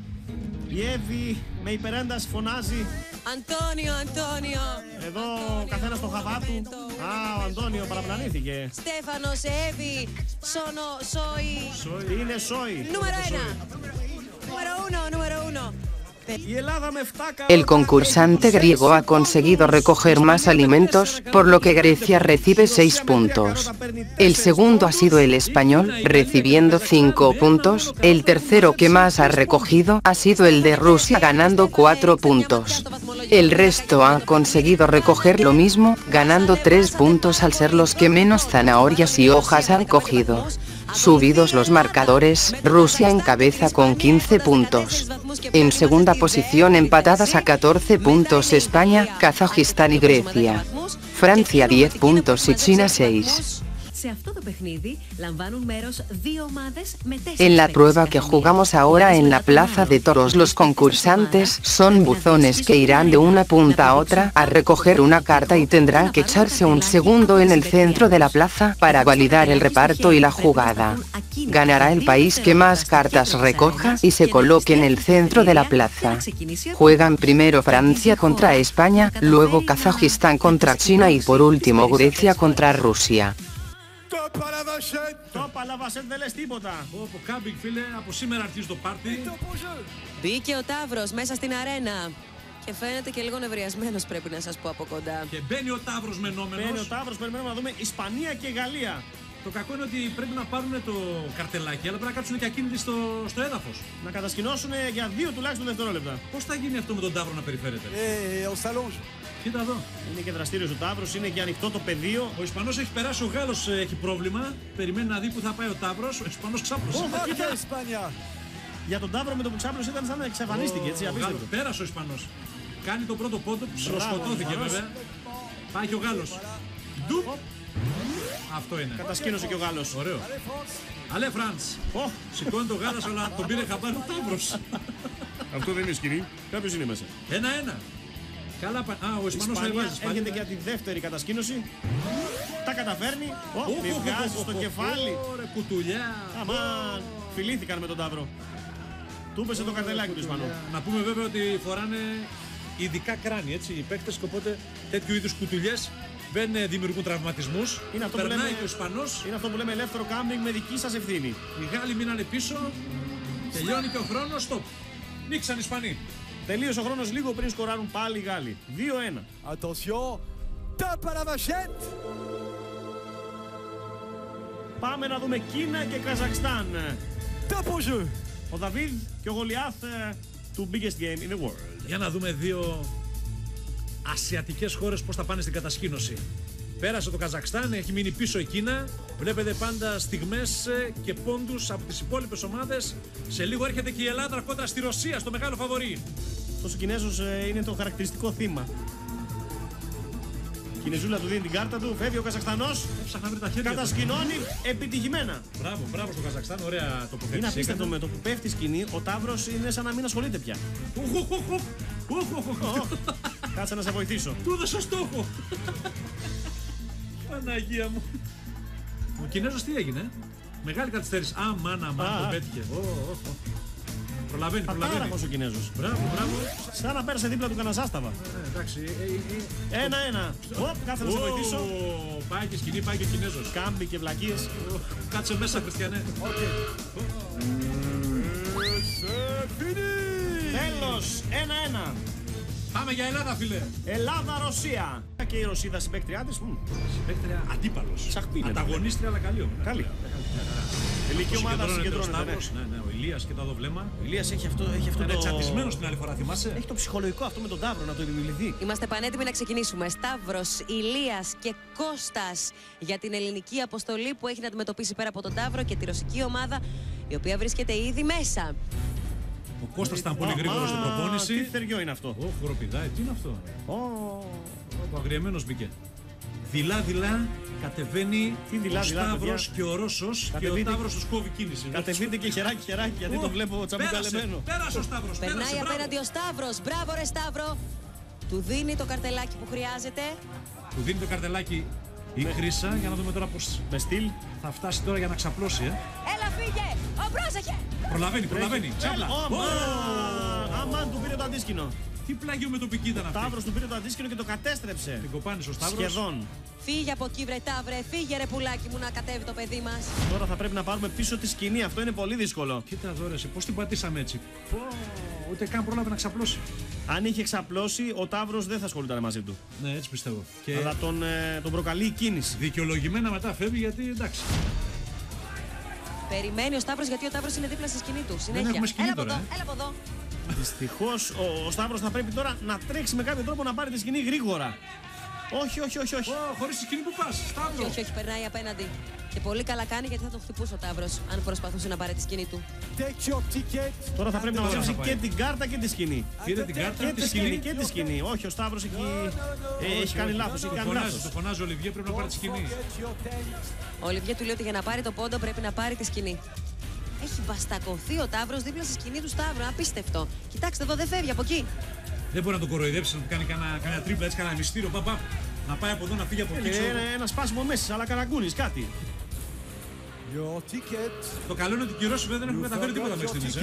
Η Εύη με υπερένταση φωνάζει. Αντώνιο. Εδώ ο καθένας το χαβά του. Ο Αντώνιο παραπλανήθηκε. Στέφανος, Εύη, Σόι. Είναι Σόι. Número 1. Número 1. Y helada me El concursante griego ha conseguido recoger más alimentos, por lo que Grecia recibe 6 puntos. El segundo ha sido el español, recibiendo 5 puntos. El tercero que más ha recogido ha sido el de Rusia, ganando 4 puntos. El resto ha conseguido recoger lo mismo, ganando 3 puntos al ser los que menos zanahorias y hojas han cogido. Subidos los marcadores, Rusia encabeza con 15 puntos. En segunda posición empatadas a 14 puntos España, Kazajistán y Grecia. Francia 10 puntos y China 6. Σε αυτό το παιχνίδι λαμβάνουν μέρος 2 ομάδες με 4 En la παίκτες prueba que καθεμία. jugamos ahora en la plaza de toros, los concursantes son buzones que irán de una punta a otra a recoger una carta y tendrán que echarse un segundo en el centro de la plaza para validar el reparto y la jugada. Ganará el país que más cartas recoja y se coloque en el centro de la plaza. Juegan primero Francia contra España, luego Kazajistán contra China y por último Grecia contra Rusia. Top à la vachette. Το παλαβασέτ δεν λες τίποτα. Όπου κάμπινγκ, φίλε, από σήμερα αρχίζει το πάρτι. Top au jeu. Μπήκε ο Ταύρος μέσα στην αρένα. Και φαίνεται και λίγο νευριασμένος, πρέπει να σας πω από κοντά. Και μπαίνει ο Ταύρος Μπαίνει ο μενόμενος. Ταύρος, περιμένουμε να δούμε Ισπανία και Γαλλία. Το κακό είναι ότι πρέπει να πάρουν το καρτελάκι, αλλά πρέπει να κάτσουν και ακίνητοι στο έδαφος. Να κατασκηνώσουν για 2 τουλάχιστον δευτερόλεπτα. Πώς θα γίνει αυτό με τον Ταύρο να περιφέρεται? Et on s'allonge. Κοίτα εδώ. Είναι και δραστήριος ο Ταύρος, είναι και ανοιχτό το πεδίο. Ο Ισπανός έχει περάσει, ο Γάλλος έχει πρόβλημα. Περιμένει να δει που θα πάει ο Ταύρος. Ο Ισπανός ξάπλωσε. Marque Espagne. Για τον Ταύρο με το που ξάπλωσε ήταν σαν να εξαφανίστηκε, έτσι, Ο απίστευτο. Γάλλος, πέρασε ο Ισπανός. Κάνει τον πρώτο πόντο, σκοτώθηκε Ισπανός. βέβαια. Πάει και ο Γάλλος. Ντουπ. Αυτό είναι. Κατασκήνωσε και ο Γάλλος. Ωραίο. Αλέ Φραντς. Ω, Σηκώνει τον Γάλλος, αλλά τον πήρε χαμπάρι ο Ταύρος. αυτό δεν είναι σκηνή. Κάποιος είναι μέσα. 1-1. Καλά πα... Α, ο Η Ισπανός θα Ισπανία βάζει. έρχεται για τη δεύτερη κατασκήνωση. Τα καταφέρνει. Ω, τη βγάζει στο κεφάλι. Ωραία, κουτουλιά. Αμάν, φιλήθηκαν με τον Ταύρο. Του έπεσε το καρτελάκι του Ισπανού. Να πούμε βέβαια ότι φοράνε ειδικά κράνη, έτσι, οι παίκτες, και οπότε τέτοιου είδους κουτουλιές δεν δημιουργούν τραυματισμούς. Είναι αυτό, που Περνάει λέμε, και ο Ισπανός. είναι αυτό που λέμε ελεύθερο κάμπινγκ με δική σας ευθύνη. Οι Γάλλοι μείνανε πίσω. Τελειώνει και ο χρόνος. Στοπ. Νίξαν οι Ισπανοί. Τελείωσε ο χρόνος λίγο πριν σκοράρουν πάλι οι Γάλλοι. 2-1. Attention. Top à la vachette. Πάμε να δούμε Κίνα και Καζακστάν. Top au jeu. Ο Δαβίδ και ο Γολιάθ του biggest game in the world. Για να δούμε δύο ασιατικές χώρες πώς θα πάνε στην κατασκήνωση. Πέρασε το Καζακστάν, έχει μείνει πίσω η Κίνα. Βλέπετε πάντα στιγμές και πόντους από τις υπόλοιπες ομάδες. Σε λίγο έρχεται και η Ελλάδα κόντρα στη Ρωσία, στο μεγάλο φαβορί. Αυτός ο Κινέζος είναι το χαρακτηριστικό θύμα. Η Κινεζούλα του δίνει την κάρτα του, φεύγει ο Καζακστανός, Έψαχνα με τα χέρια του. κατασκηνώνει επιτυχημένα. Μπράβο, μπράβο στο Καζακστάν, ωραία τοποθέτηση. Είναι απίστευτο, έκανε. με το που πέφτει η σκηνή, ο Ταύρος είναι σαν να μην ασχολείται πια. Κάτσε να σε βοηθήσω. Του έδωσα στόχο. Παναγία μου. Ο Κινέζος τι έγινε? Μεγάλη καθυστέρηση. Αμάν, τον πέτυχε. Προλαβαίνει. Πατάραχος ο Κινέζος. Μπράβο, μπράβο. Σαν να πέρασε δίπλα του καναζάσταβα. Εντάξει. 1-1. Κάτσε να σε βοηθήσω. Πάει και σκηνή, πάει και ο Κινέζος. Κάμπι και βλακίες. Κάτσε μέσα, Χριστιανέ. C'est fini. Τέλος, 1-1. Πάμε για Ελλάδα, φίλε. Ελλάδα-Ρωσία. Και η Ρωσίδα συμπαίκτριά της. Παίκτρια αντίπαλος. Σαχπίνε. Ανταγωνίστρια, αλλά καλή. Καλή. Ελληνική ομάδα συγκεντρώνεται. Ναι. Ναι, ο Ηλίας, κοιτά εδώ βλέμμα. Ο Ηλίας έχει αυτό Είναι το... τσατισμένος την άλλη φορά, θυμάσαι? Έχει το ψυχολογικό αυτό με τον Ταύρο να το επιβληθεί. Είμαστε πανέτοιμοι να ξεκινήσουμε. Σταύρος, Ηλίας και Κώστας για την ελληνική αποστολή που έχει να αντιμετωπίσει πέρα από τον Ταύρο και τη ρωσική ομάδα, η οποία βρίσκεται ήδη μέσα. Ο Κώστας ήταν πολύ γρήγορος στην Τι προπόνηση. θεριό είναι αυτό. Ω, χοροπηδάει, τι είναι αυτό? Ο αγριεμένος μπήκε. Δειλά-δειλά κατεβαίνει Τι δειλά-δειλά, ο Σταύρος παιδιά? και ο Ρώσος και ο Κατεβείτε. Ταύρος τους κόβει κίνηση. Κατεβείτε και χεράκι, γιατί Ω, το βλέπω τσαμπουκαλεμένο. Πέρασε ο Σταύρος. Περνάει πέρασε, μπράβο. απέναντι ο Σταύρος. Μπράβο, ρε Σταύρο. Του δίνει το καρτελάκι που χρειάζεται. Του δίνει το καρτελάκι η Χρύσα για να δούμε τώρα πώς Με στυλ. θα φτάσει τώρα για να ξαπλώσει. Έλα, φύγε! Ο, πρόσεχε! Προλαβαίνει. Τσάπλα. Αμάν, του πήρε το αντίσκηνο. Τι πλάγιο με τοπική ήταν αυτή. Ταύρος του πήρε το αντίσκηνο και το κατέστρεψε. Την κοπάνησε ο Σταύρος. Σχεδόν. Φύγε από εκεί, βρε Ταύρε. Φύγε, ρε πουλάκι μου, να κατέβει το παιδί μας. Τώρα θα πρέπει να πάρουμε πίσω τη σκηνή. Αυτό είναι πολύ δύσκολο. Κοίτα εδώ, ρε, πώς την πατήσαμε έτσι. Ούτε καν πρόλαβε να ξαπλώσει. Αν είχε ξαπλώσει, ο Ταύρος δεν θα ασχολούνταν μαζί του. Ναι, έτσι πιστεύω. Και Αλλά τον προκαλεί η κίνηση. δικαιολογημένα μετά φεύγει γιατί εντάξει. Περιμένει ο Σταύρος γιατί ο Ταύρος είναι δίπλα στη σκηνή του. Συνέχεια. έχουμε σκηνή Έλα από τώρα, εδώ, έλα από εδώ. Δυστυχώς ο Σταύρος θα πρέπει τώρα να τρέξει με κάποιο τρόπο να πάρει τη σκηνή γρήγορα. Όχι. Χωρίς τη σκηνή που πας, Σταύρο. Όχι, περνάει απέναντι. Και πολύ καλά κάνει γιατί θα τον χτυπούσε ο Ταύρος αν προσπαθούσε να πάρει τη σκηνή του. Τώρα θα πρέπει να μαζέψει και την κάρτα και τη σκηνή. Πήρε την κάρτα Και τη σκηνή. Όχι, ο Σταύρος έχει κάνει λάθος. Το φωνάζει ο Ολιβιέ, πρέπει να πάρει τη σκηνή. Ο Ολιβιέ του λέει ότι για να πάρει το πόντο πρέπει να πάρει τη σκηνή. Έχει μπαστακωθεί ο Ταύρος δίπλα στη σκηνή του Σταύρου. Απίστευτο. Κοιτάξτε εδώ, δεν φεύγει από εκεί. Δεν μπορεί να τον κοροϊδέψει, να του κάνει κανένα τρίπλα, έτσι κανένα μυστήριο. Να πάει από εδώ, να φύγει από εκεί. Ένα σπάσιμο μέσα, αλλά καραγκούνης, κάτι. Το καλό είναι ότι οι Ρώσοι δεν έχουν καταφέρει τίποτα μέχρι στιγμής.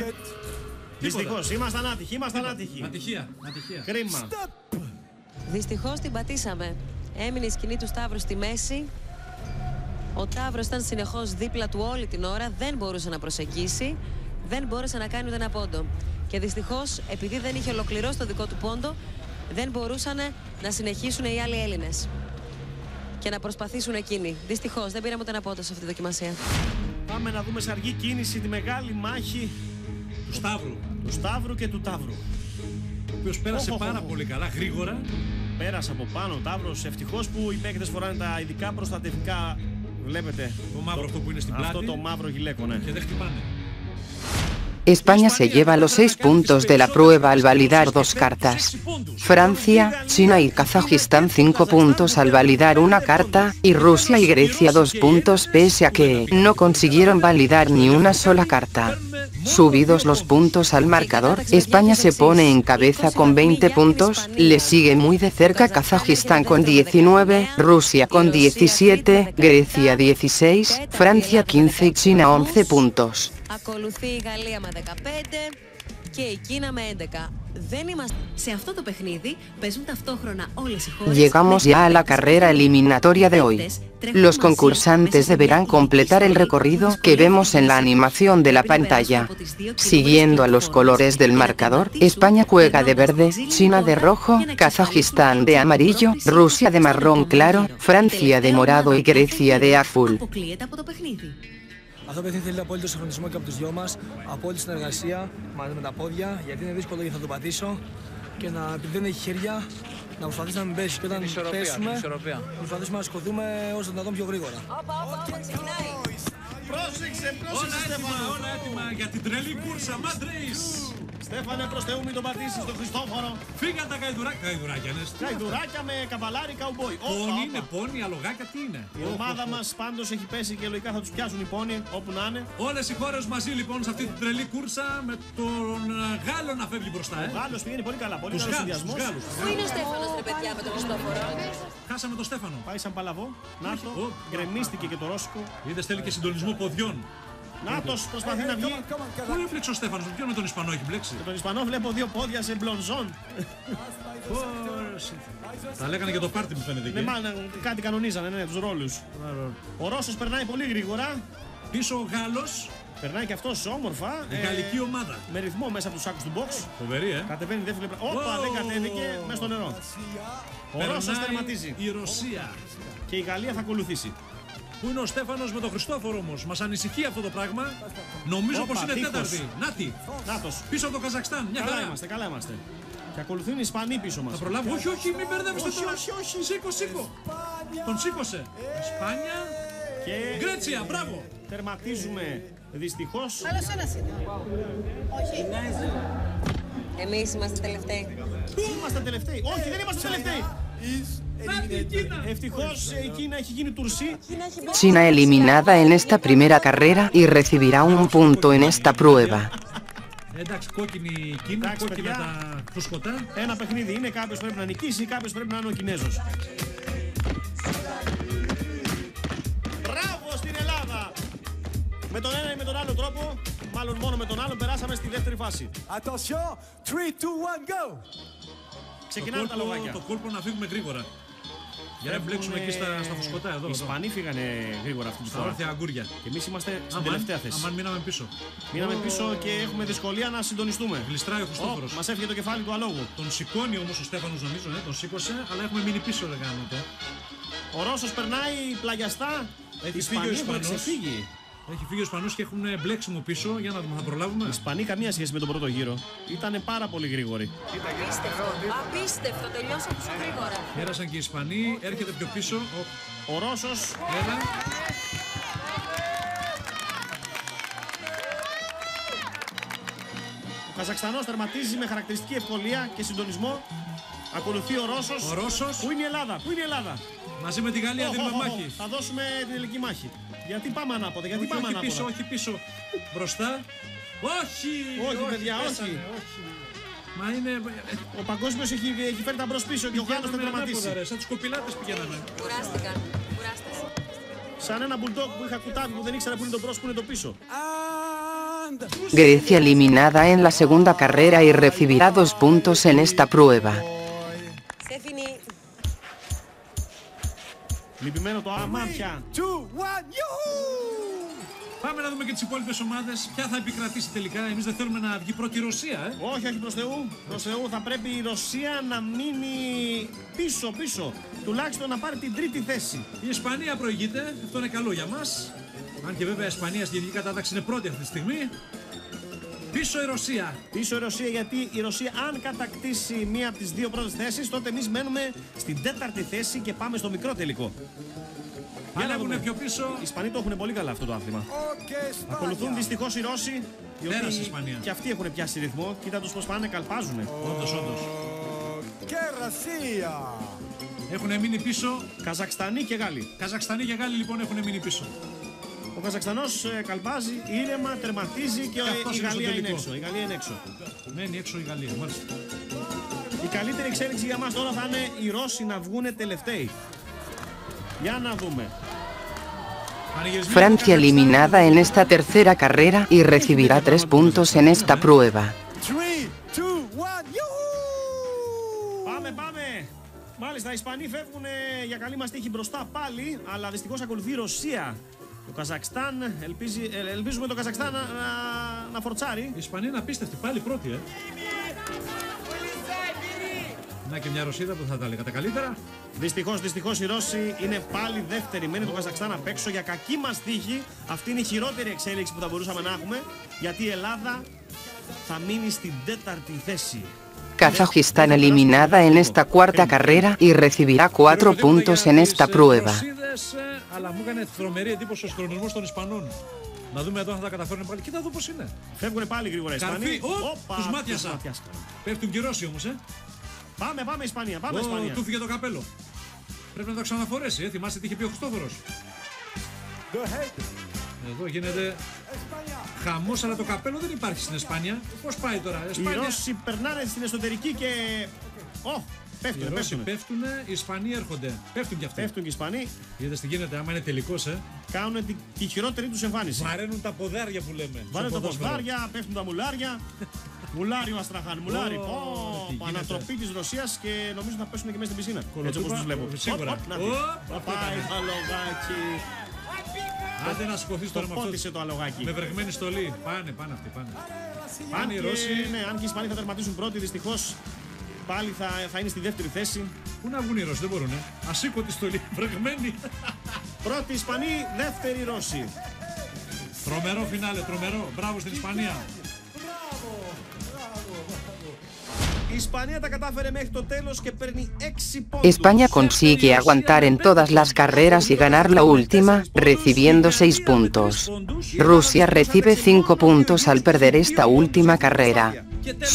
Δυστυχώς, ήμασταν άτυχοι. Ατυχία. Κρίμα. Δυστυχώς την πατήσαμε. Έμεινε η σκηνή του Σταύρου στη μέση. Ο Ταύρος ήταν συνεχώς δίπλα του όλη την ώρα. Δεν μπορούσε να προσεγγίσει. Δεν μπόρεσε να κάνει ούτε ένα πόντο. Και δυστυχώς, επειδή δεν είχε ολοκληρώσει το δικό του πόντο, δεν μπορούσαν να συνεχίσουν οι άλλοι Έλληνες και να προσπαθήσουν εκείνοι. Δυστυχώς, δεν πήραμε ούτε ένα πόντο σε αυτή τη δοκιμασία. Πάμε να δούμε σε αργή κίνηση τη μεγάλη μάχη του Σταύρου και του Ταύρου. Ο οποίος πέρασε πάρα πολύ καλά, γρήγορα. Πέρασε από πάνω ο Ταύρος. Ευτυχώς που οι παίκτες φοράνε τα ειδικά προστατευτικά. Βλέπετε το μαύρο αυτό που είναι στην πλάτη. Αυτό το μαύρο γυλαίκο, ναι. Και δεν χτυπάνε. España se lleva los 6 puntos de la prueba al validar 2 cartas. Francia, China y Kazajistán 5 puntos al validar una carta, y Rusia y Grecia 2 puntos pese a que no consiguieron validar ni una sola carta. Subidos los puntos al marcador, España se pone en cabeza con 20 puntos, le sigue muy de cerca Kazajistán con 19, Rusia con 17, Grecia 16, Francia 15 y China 11 puntos. Ακολουθεί η Γαλλία με 15 και η Κίνα με 11. Δεν είμαστε... Σε αυτό το παιχνίδι παίζουν ταυτόχρονα όλες οι χώρες. Llegamos ya a la carrera eliminatoria de hoy. Los concursantes deberán completar el recorrido que vemos en la animación de la pantalla. Siguiendo a los colores del marcador, España juega de verde, China de rojo, Kazajistán de amarillo, Rusia de marrón claro, Francia de morado y Grecia de azul. Αυτό το παιχνίδι θέλει απόλυτο συγχρονισμό και από τους δυο μας, απόλυτη συνεργασία μαζί με τα πόδια, γιατί είναι δύσκολο γιατί θα το πατήσω και επειδή δεν έχει χέρια, να προσπαθήσει να μην πέσει και όταν πέσουμε, προσπαθήσουμε να σκοτούμε όσο να το δούμε πιο γρήγορα. Πρόσεξε, όλα έτοιμα για την τρελή κούρσα, Mad Race. Στέφανε, προς Θεού μην τον πατήσεις στον Χριστόφορο. Φύγαν τα καηδουράκια, ναι. Καηδουράκια με καβαλάρι καουμπόι. Πόνι είναι πόνι, αλογάκια τι είναι. Η ομάδα μας πάντως έχει πέσει και λογικά θα τους πιάσουν οι πόνοι όπου να είναι. Όλες οι χώρες μαζί λοιπόν σε αυτή την τρελή κούρσα με τον Γάλλο να φεύγει μπροστά. Ο Γάλλος πηγαίνει πολύ καλά, πολύ καλός συνδυασμός. Πού είναι ο Στέφανος ρε παιδιά με τον Χριστόφορο? Χάσαμε τον Στέφανο. Πάει σαν παλαβό. Να το, γκρεμίστηκε και το ρώσικο. Είδες θέλει και συντονισμό ποδιών. Νάτος προσπαθεί να βγει. Πού έπλεξε ο Στέφανος, ποιον με τον Ισπανό έχει μπλέξει? Με τον Ισπανό βλέπω 2 πόδια σε μπλονζόν. Τα λέγανε για το πάρτι μου φαίνεται εκεί. Ναι, μάλλον κάτι κανονίζανε, ναι, τους ρόλους. Ο Ρώσος περνάει πολύ γρήγορα. Πίσω ο Γάλλος. Περνάει και αυτός όμορφα. Γαλλική ομάδα. Με ρυθμό μέσα από τους σάκους του box. Φοβερή, Κατεβαίνει δεύτερη πλευρά. Όπα, δεν κατέβηκε μέσα στο νερό. Ο Ρώσος τερματίζει. Η Ρωσία. Και η Γαλλία θα ακολουθήσει. Πού είναι ο Στέφανος με τον Χριστόφορο όμως? Μας ανησυχεί αυτό το πράγμα. Νομίζω πως είναι τέταρτη. Νάτι. Νάτος. Πίσω από το Καζακστάν. Μια χαρά. Καλά είμαστε. Και ακολουθούν οι Ισπανοί πίσω μας. Θα προλάβω. Όχι, μην μπερδεύεις τον τώρα. Όχι. Σήκω. Τον σήκωσε. Ισπάνια και Γκρέτσια. Μπράβο. Τερματίζουμε δυστυχώς. Άλλος ένας είναι. Όχι. Εμείς είμαστε τελευταίοι. Πού είμαστε τελευταίοι? Όχι, δεν είμαστε τελευταίοι. Ευτυχώς η Κίνα έχει γίνει τουρσί. China eliminada en esta primera carrera y recibirá un punto en esta prueba. Εντάξει, κόκκινη Κίνα, κόκκινα τα φουσκωτά. Ένα παιχνίδι είναι, κάποιος πρέπει να νικήσει, κάποιος πρέπει να είναι ο Κινέζος. Μπράβο στην Ελλάδα! Με τον ένα ή με τον άλλο τρόπο, μάλλον μόνο με τον άλλο, περάσαμε στη δεύτερη φάση. Attention, 3, 2, 1, go! Ξεκινάνε τα λογάκια. Το κόλπο να φύγουμε γρήγορα. Για να μπλέξουμε εκεί στα φουσκωτά εδώ. Οι Ισπανοί φύγανε γρήγορα αυτή τη φορά. Στα όρθια αγκούρια. Και εμείς είμαστε στην τελευταία θέση. Αμάν μείναμε πίσω. Μείναμε πίσω και έχουμε δυσκολία να συντονιστούμε. Γλιστράει ο Χριστόφορος. Μας έφυγε το κεφάλι του αλόγου. Τον σηκώνει όμως ο Στέφανος νομίζω, τον σήκωσε, αλλά έχουμε μείνει πίσω ρε γάμο. Ο Ρώσος περνάει πλαγιαστά. Έχει φύγει ο Ισπανός. Έχει φύγει ο Ισπανός και έχουν μπλέξιμο πίσω. Για να δούμε, θα προλάβουμε. Οι Ισπανοί καμία σχέση με τον πρώτο γύρο. Ήτανε πάρα πολύ γρήγοροι. Απίστευτο, τελειώσαν τόσο γρήγορα. Πέρασαν και οι Ισπανοί, έρχεται πιο πίσω. Ο Ρώσος. Έλα. Ο Καζακστανός τερματίζει με χαρακτηριστική ευκολία και συντονισμό. Ακολουθεί ο Ρώσος. Ο Ρώσος. Πού είναι η Ελλάδα, πού είναι η Ελλάδα. Μαζί με τη Γαλλία δίνουμε μάχη. Θα δώσουμε την τελική μάχη. Γιατί πάμε ανάποδα, γιατί πάμε ανάποδα. Πίσω, όχι πίσω. Μπροστά. Όχι! Όχι, παιδιά, όχι. Μα είναι. Ο παγκόσμιος έχει φέρει τα μπρος πίσω και ο Γάλλος θα τερματίσει. Σαν τους κοπηλάτες πηγαίνανε. Κουράστηκαν. Σαν ένα μπουλντόκ που είχα κουτάβι που δεν ήξερα που είναι το μπρος, που είναι το πίσω. Grecia eliminada en la segunda carrera y recibirá 2 puntos en esta prueba. Λυπημένο το αμάρτια. Πάμε να δούμε και τις υπόλοιπες ομάδες. Ποια θα επικρατήσει τελικά. Εμείς δεν θέλουμε να βγει πρώτη η Ρωσία, Όχι, όχι, προς Θεού. Προς Θεού θα πρέπει η Ρωσία να μείνει πίσω. Τουλάχιστον να πάρει την τρίτη θέση. Η Ισπανία προηγείται. Αυτό είναι καλό για μας. Αν και βέβαια η Ισπανία στη γενική κατάταξη είναι πρώτη αυτή τη στιγμή. Πίσω η Ρωσία. Πίσω η Ρωσία, γιατί η Ρωσία αν κατακτήσει μία από τις δύο πρώτες θέσεις, τότε εμείς μένουμε στην τέταρτη θέση και πάμε στο μικρό τελικό. Ανέβουνε πιο πίσω. Οι Ισπανοί το έχουν πολύ καλά αυτό το άθλημα. Ακολουθούν δυστυχώς οι Ρώσοι. Πέρασε η Ισπανία. Και αυτοί έχουν πιάσει ρυθμό. Κοίτα τους πως πάνε, καλπάζουνε. Όντως. Έχουν μείνει πίσω. Καζακστανοί και Γάλλοι. Καζακστανοί και Γάλλοι λοιπόν έχουν μείνει πίσω. Ο Καζακστανός καλπάζει, ήρεμα, τερματίζει και η Γαλλία είναι έξω. Η Γαλλία είναι έξω. Μένει έξω η Γαλλία, μάλιστα. Η καλύτερη εξέλιξη για μας τώρα θα είναι οι Ρώσοι να βγούνε τελευταίοι. Για να δούμε. Francia eliminada en esta tercera carrera y recibirá 3 puntos en esta prueba. Πάμε. Μάλιστα, οι Ισπανοί φεύγουν για καλή μας τύχη μπροστά πάλι, αλλά δυστυχώς ακολουθεί η Ρωσία. Το Καζακστάν, ελπίζουμε το Καζακστάν να φορτσάρει. Η Ισπανία είναι απίστευτη, πάλι πρώτη, Να και μια Ρωσίδα που θα τα λέγατε καλύτερα. Δυστυχώς οι Ρώσοι είναι πάλι δεύτεροι. Μένει το Καζακστάν απ' έξω. Για κακή μας τύχη, αυτή είναι η χειρότερη εξέλιξη που θα μπορούσαμε να έχουμε. Γιατί η Ελλάδα θα μείνει στην τέταρτη θέση. Kazajistán eliminada en esta cuarta carrera y recibirá 4 puntos en esta prueba. Αλλά μου έκανε τρομερή εντύπωση ο συγχρονισμός των Ισπανών. Να δούμε εδώ αν θα τα καταφέρουν πάλι. Κοίτα εδώ πώς είναι. Φεύγουν πάλι γρήγορα οι Ισπανοί. Τους μάτιασα. Πέφτουν και οι Ρώσοι όμως, Πάμε Ισπανία, Ισπανία. Του φύγε το καπέλο. Πρέπει να το ξαναφορέσει, θυμάστε τι είχε πει ο Χριστόφορος. Εδώ γίνεται χαμός, αλλά το καπέλο δεν υπάρχει στην Ισπανία. Πώς πάει τώρα, Οι Ρώσοι περνάνε στην εσωτερική και... Οι Ρώσοι πέφτουν, οι Ισπανοί έρχονται. Πέφτουν κι αυτοί. Πέφτουν και οι Ισπανοί. Είδες τι γίνεται, άμα είναι τελικός, Κάνουν τη χειρότερη τους εμφάνιση. Βαραίνουν τα ποδάρια που λέμε. Βαραίνουν τα ποδάρια, πέφτουν τα μουλάρια. Μουλάρι ο Αστραχάν, μουλάρι. Ανατροπή της Ρωσίας και νομίζω θα πέσουν και μέσα στην πισίνα. Έτσι όπως τους βλέπω. Σίγουρα. Πάει το αλογάκι. Άντε να σηκωθείς τώρα με αυτό. Το αλογάκι. Με βρεγμένη στολή. Πάνε αυτοί. Πάνε οι Ρώσοι. Αν και οι Ισπανοί θα τερματίσουν πρώτοι, δυστυχώς πάλι θα είναι στη δεύτερη θέση. Πού να βγουν οι Ρώσοι, δεν μπορούν. Ασήκω τη στολή, βρεγμένη. Πρώτη Ισπανοί, δεύτερη Ρώσοι. Τρομερό φινάλε, τρομερό. Μπράβο στην Ισπανία. Η Ισπανία τα κατάφερε μέχρι το τέλος και παίρνει 6 πόντους. España consigue aguantar en todas las carreras y ganar la última, recibiendo 6 puntos. Rusia recibe 5 puntos al perder esta última carrera.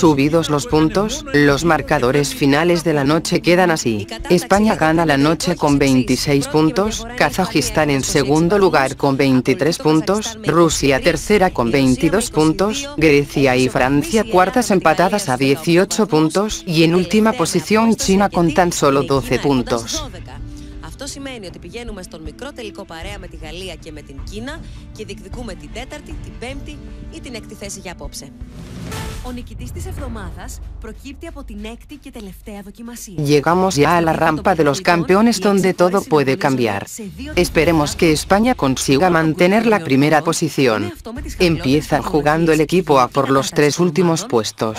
Subidos los puntos, los marcadores finales de la noche quedan así. España gana la noche con 26 puntos, Kazajistán en segundo lugar con 23 puntos, Rusia tercera con 22 puntos, Grecia y Francia cuartas empatadas a 18 puntos y en última posición China con tan solo 12 puntos. Αυτό σημαίνει ότι πηγαίνουμε στον μικρό τελικό παρέα με τη Γαλλία και με την Κίνα και διεκδικούμε την τέταρτη, την πέμπτη ή την έκτη θέση για απόψε. Ο νικητής της εβδομάδας προκύπτει από την έκτη και τελευταία δοκιμασία. Llegamos ya a la rampa de los campeones donde todo puede cambiar. Esperemos que España consiga mantener la primera posición. Empiezan jugando el equipo A por los 3 últimos puestos.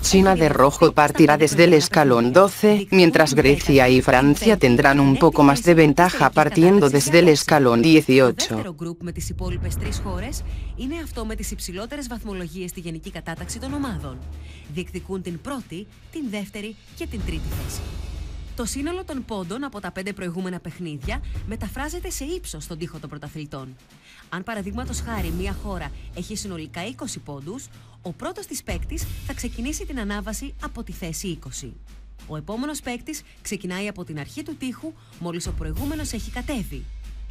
China de rojo partirá desde el escalón 12, mientras Grecia y Francia tendrán un poco más de ventaja partiendo desde el escalón 18. Το δεύτερο γκρουπ με τις υπόλοιπες 3 χώρες είναι αυτό με τις υψηλότερες βαθμολογίες στη γενική κατάταξη των ομάδων. Διεκδικούν την πρώτη, την δεύτερη και την τρίτη θέση. Το σύνολο των πόντων από τα 5 προηγούμενα παιχνίδια μεταφράζεται σε ύψος στον τοίχο των πρωταθλητών. Αν παραδείγματος χάρη μια χώρα έχει συνολικά 20 πόντους, ο πρώτος της παίκτης θα ξεκινήσει την ανάβαση από τη θέση 20. Ο επόμενος παίκτης ξεκινάει από την αρχή του τοίχου μόλις ο προηγούμενος έχει κατέβει.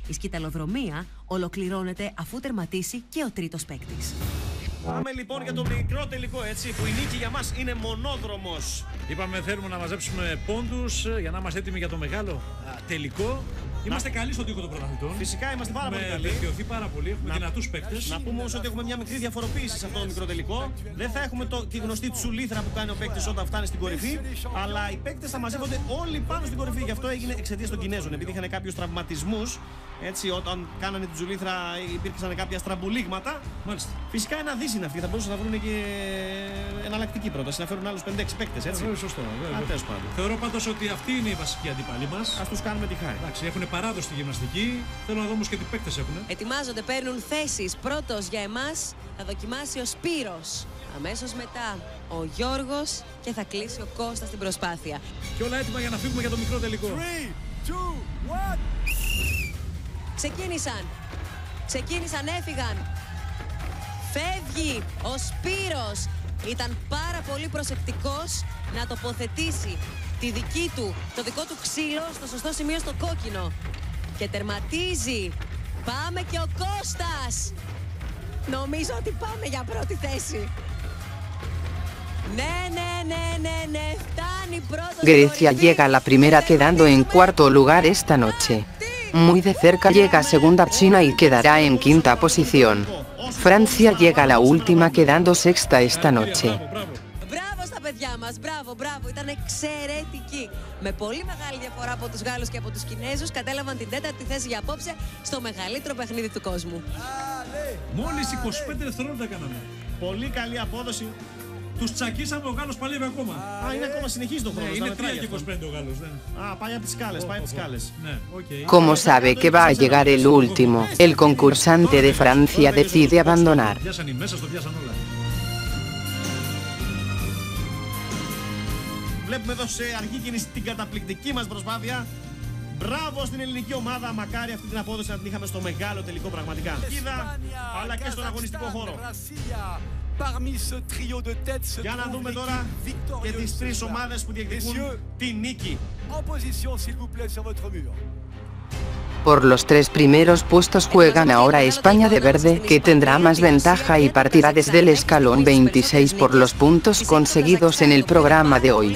Η σκυταλοδρομία ολοκληρώνεται αφού τερματίσει και ο τρίτος παίκτης. Πάμε λοιπόν για το μικρό τελικό, έτσι, που η νίκη για μας είναι μονόδρομος. Είπαμε θέλουμε να μαζέψουμε πόντους για να είμαστε έτοιμοι για το μεγάλο τελικό. Είμαστε καλοί στον τοίχο των πρωταθλητών. Φυσικά είμαστε πάρα πολύ καλοί. Έχουμε βελτιωθεί πάρα πολύ, έχουμε δυνατούς παίκτες. Να πούμε όμως ότι έχουμε μια μικρή διαφοροποίηση σε αυτό το μικρό τελικό. Δεν θα έχουμε τη γνωστή τσουλήθρα που κάνει ο παίκτης όταν φτάνει στην κορυφή, αλλά οι παίκτες θα μαζεύονται όλοι πάνω στην κορυφή. Γι' αυτό έγινε εξαιτίας των Κινέζων. Επειδή είχαν κάποιους τραυματισμούς, έτσι, όταν κάνανε την τσουλήθρα υπήρξαν κάποια στραμπουλίγματα. Μάλιστα. Φυσικά ένα δύση είναι αυτή. Θα μπορούσαν να βρουν και εναλλακτική πρόταση, να φέρουν άλλους 5-6 παίκτες. Σωστό. Θεωρώ πάντως ότι αυτή είναι η βασική αντίπαλη μας. Ας τους κάνουμε τη χάρη. Εντάξει, έχουν παράδοση στη γυμναστική. Θέλω να δω όμως και τι παίκτες έχουν. Ετοιμάζονται, παίρνουν θέσεις. Πρώτος για εμάς θα δοκιμάσει ο Σπύρος. Αμέσως μετά ο Γιώργος και θα κλείσει ο Κώστας την προσπάθεια. Και όλα έτοιμα για να φύγουμε για το μικρό τελικό. 3, 2, 1. Ξεκίνησαν, έφυγαν. Φεύγει ο Σπύρος. Ήταν πάρα πολύ προσεκτικός να τοποθετήσει το δικό του ξύλο στο σωστό σημείο στο κόκκινο. Και τερματίζει. Πάμε και ο Κώστας. Νομίζω ότι πάμε για πρώτη θέση. Ναι. Φτάνει πρώτος. Grecia llega a la primera quedando en cuarto lugar esta noche. Muy de cerca llega segunda China y quedará en quinta posición. Francia llega a la última quedando sexta esta noche. Μπράβο στα παιδιά μας, μπράβο, ήταν εξαιρετική. Με πολύ μεγάλη διαφορά από τους Γάλλους και από τους Κινέζους κατέλαβαν την τέταρτη θέση για απόψε στο μεγαλύτερο παιχνίδι του κόσμου. Μόλις 25 δευτερόλεπτα κάναμε. Πολύ καλή απόδοση. Τους τσακίσαμε, ο Γάλλος παλεύει ακόμα. Είναι ακόμα συνεχίζει το χρόνο. Είναι 3 και 25 ο Γάλλος. Πάει από τις σκάλες, Ναι, Como sabe que va a llegar el último, el concursante de Francia decide abandonar. Πιάσαν οι μέσα, στο πιάσαν όλα. Βλέπουμε εδώ σε αργή κίνηση την καταπληκτική μας προσπάθεια. Μπράβο στην ελληνική ομάδα, μακάρι αυτή την απόδοση να την είχαμε στο μεγάλο τελικό πραγματικά. Αλλά και στον αγωνιστικό χώρο. Για να δούμε τώρα και τις 3 ομάδες που διεκδικούν τη νίκη. Por los 3 primeros puestos juegan ahora España de verde, que tendrá más ventaja y partirá desde el escalón 26 por los puntos conseguidos en el programa de hoy.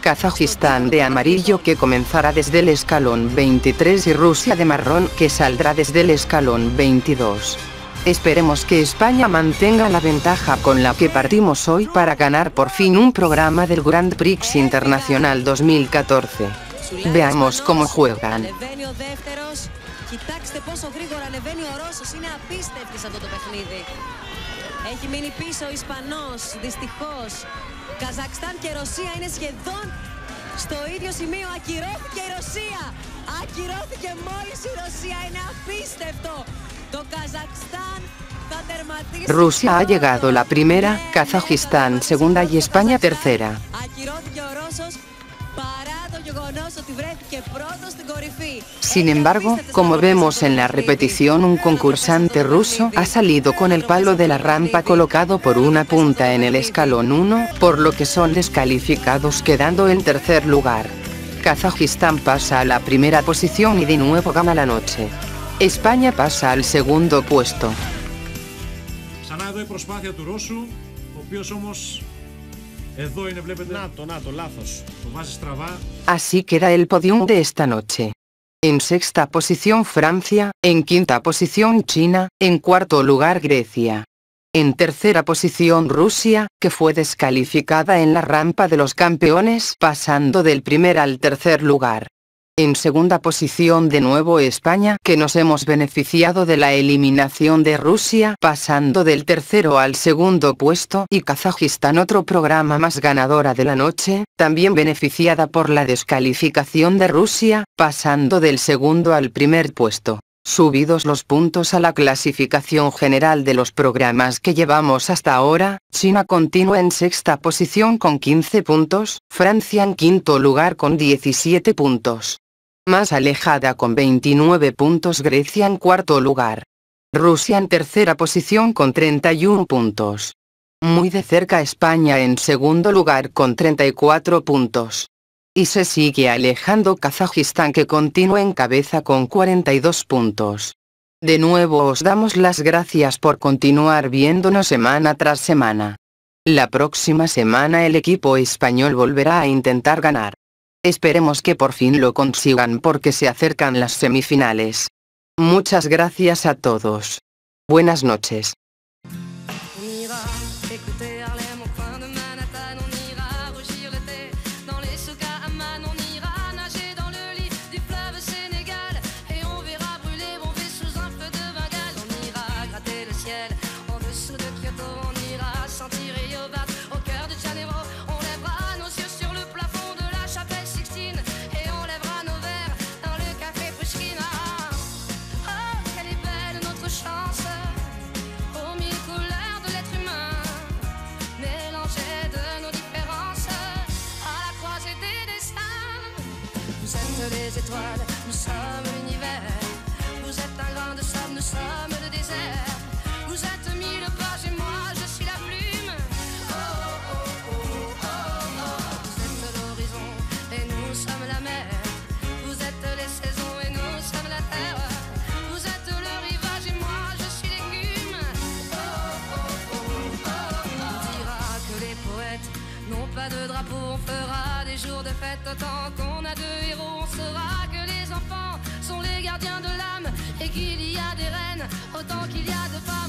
Kazajistán de amarillo, que comenzará desde el escalón 23, y Rusia de marrón, que saldrá desde el escalón 22. Esperemos que España mantenga la ventaja con la que partimos hoy para ganar por fin un programa del Grand Prix Internacional 2014. Veamos cómo juegan. Ανεβαίνει ο δεύτερος. Κοιτάξτε πόσο γρήγορα ανεβαίνει ο Ρώσος. Είναι απίστευτη σε αυτό το παιχνίδι. Έχει μείνει πίσω ο Ισπανός, δυστυχώς. Καζακστάν και Ρωσία είναι σχεδόν στο ίδιο σημείο. Ακυρώθηκε η Ρωσία. Ακυρώθηκε μόλις η Ρωσία. Είναι απίστευτο. Το Καζακστάν θα τερματίσει. Rusia ha llegado la primera, Kazajistán segunda y España tercera. Ακυρώθηκε ο Ρώσος παρά το γεγονός ότι βρέθηκε πρώτος στην κορυφή. Sin embargo, como vemos en la repetición, un concursante ruso ha salido con el palo de la rampa colocado por una punta en el escalón 1, por lo que son descalificados quedando en tercer lugar. Kazajistán pasa a la primera posición y de nuevo gana la noche. España pasa al segundo puesto. Ξανά εδώ η προσπάθεια του Ρώσου, ο οποίος όμως εδώ είναι, βλέπετε. Να το, λάθος. Το βάζει στραβά. Así queda el podium de esta noche. En sexta posición Francia, en quinta posición China, en cuarto lugar Grecia. En tercera posición Rusia, que fue descalificada en la rampa de los campeones pasando del primer al tercer lugar. En segunda posición de nuevo España, que nos hemos beneficiado de la eliminación de Rusia, pasando del tercero al segundo puesto, y Kazajistán, otro programa más ganadora de la noche, también beneficiada por la descalificación de Rusia, pasando del segundo al primer puesto. Subidos los puntos a la clasificación general de los programas que llevamos hasta ahora, China continúa en sexta posición con 15 puntos, Francia en quinto lugar con 17 puntos. Más alejada con 29 puntos Grecia en cuarto lugar. Rusia en tercera posición con 31 puntos. Muy de cerca España en segundo lugar con 34 puntos. Y se sigue alejando Kazajistán, que continúa en cabeza con 42 puntos. De nuevo os damos las gracias por continuar viéndonos semana tras semana. La próxima semana el equipo español volverá a intentar ganar. Esperemos que por fin lo consigan porque se acercan las semifinales. Muchas gracias a todos. Buenas noches. Les étoiles, nous sommes l'univers. Vous êtes un grain de sable, nous sommes le désert. Vous êtes mille pages et moi je suis la plume. Oh oh oh oh oh oh. Vous êtes l'horizon et nous sommes la mer. Vous êtes les saisons et nous sommes la terre. Vous êtes le rivage et moi je suis l'écume. Oh oh oh oh oh. On dira que les poètes n'ont pas de drapeau. On fera des jours de fête autant qu'on a deux héros. On saura que les enfants sont les gardiens de l'âme et qu'il y a des reines autant qu'il y a de femmes.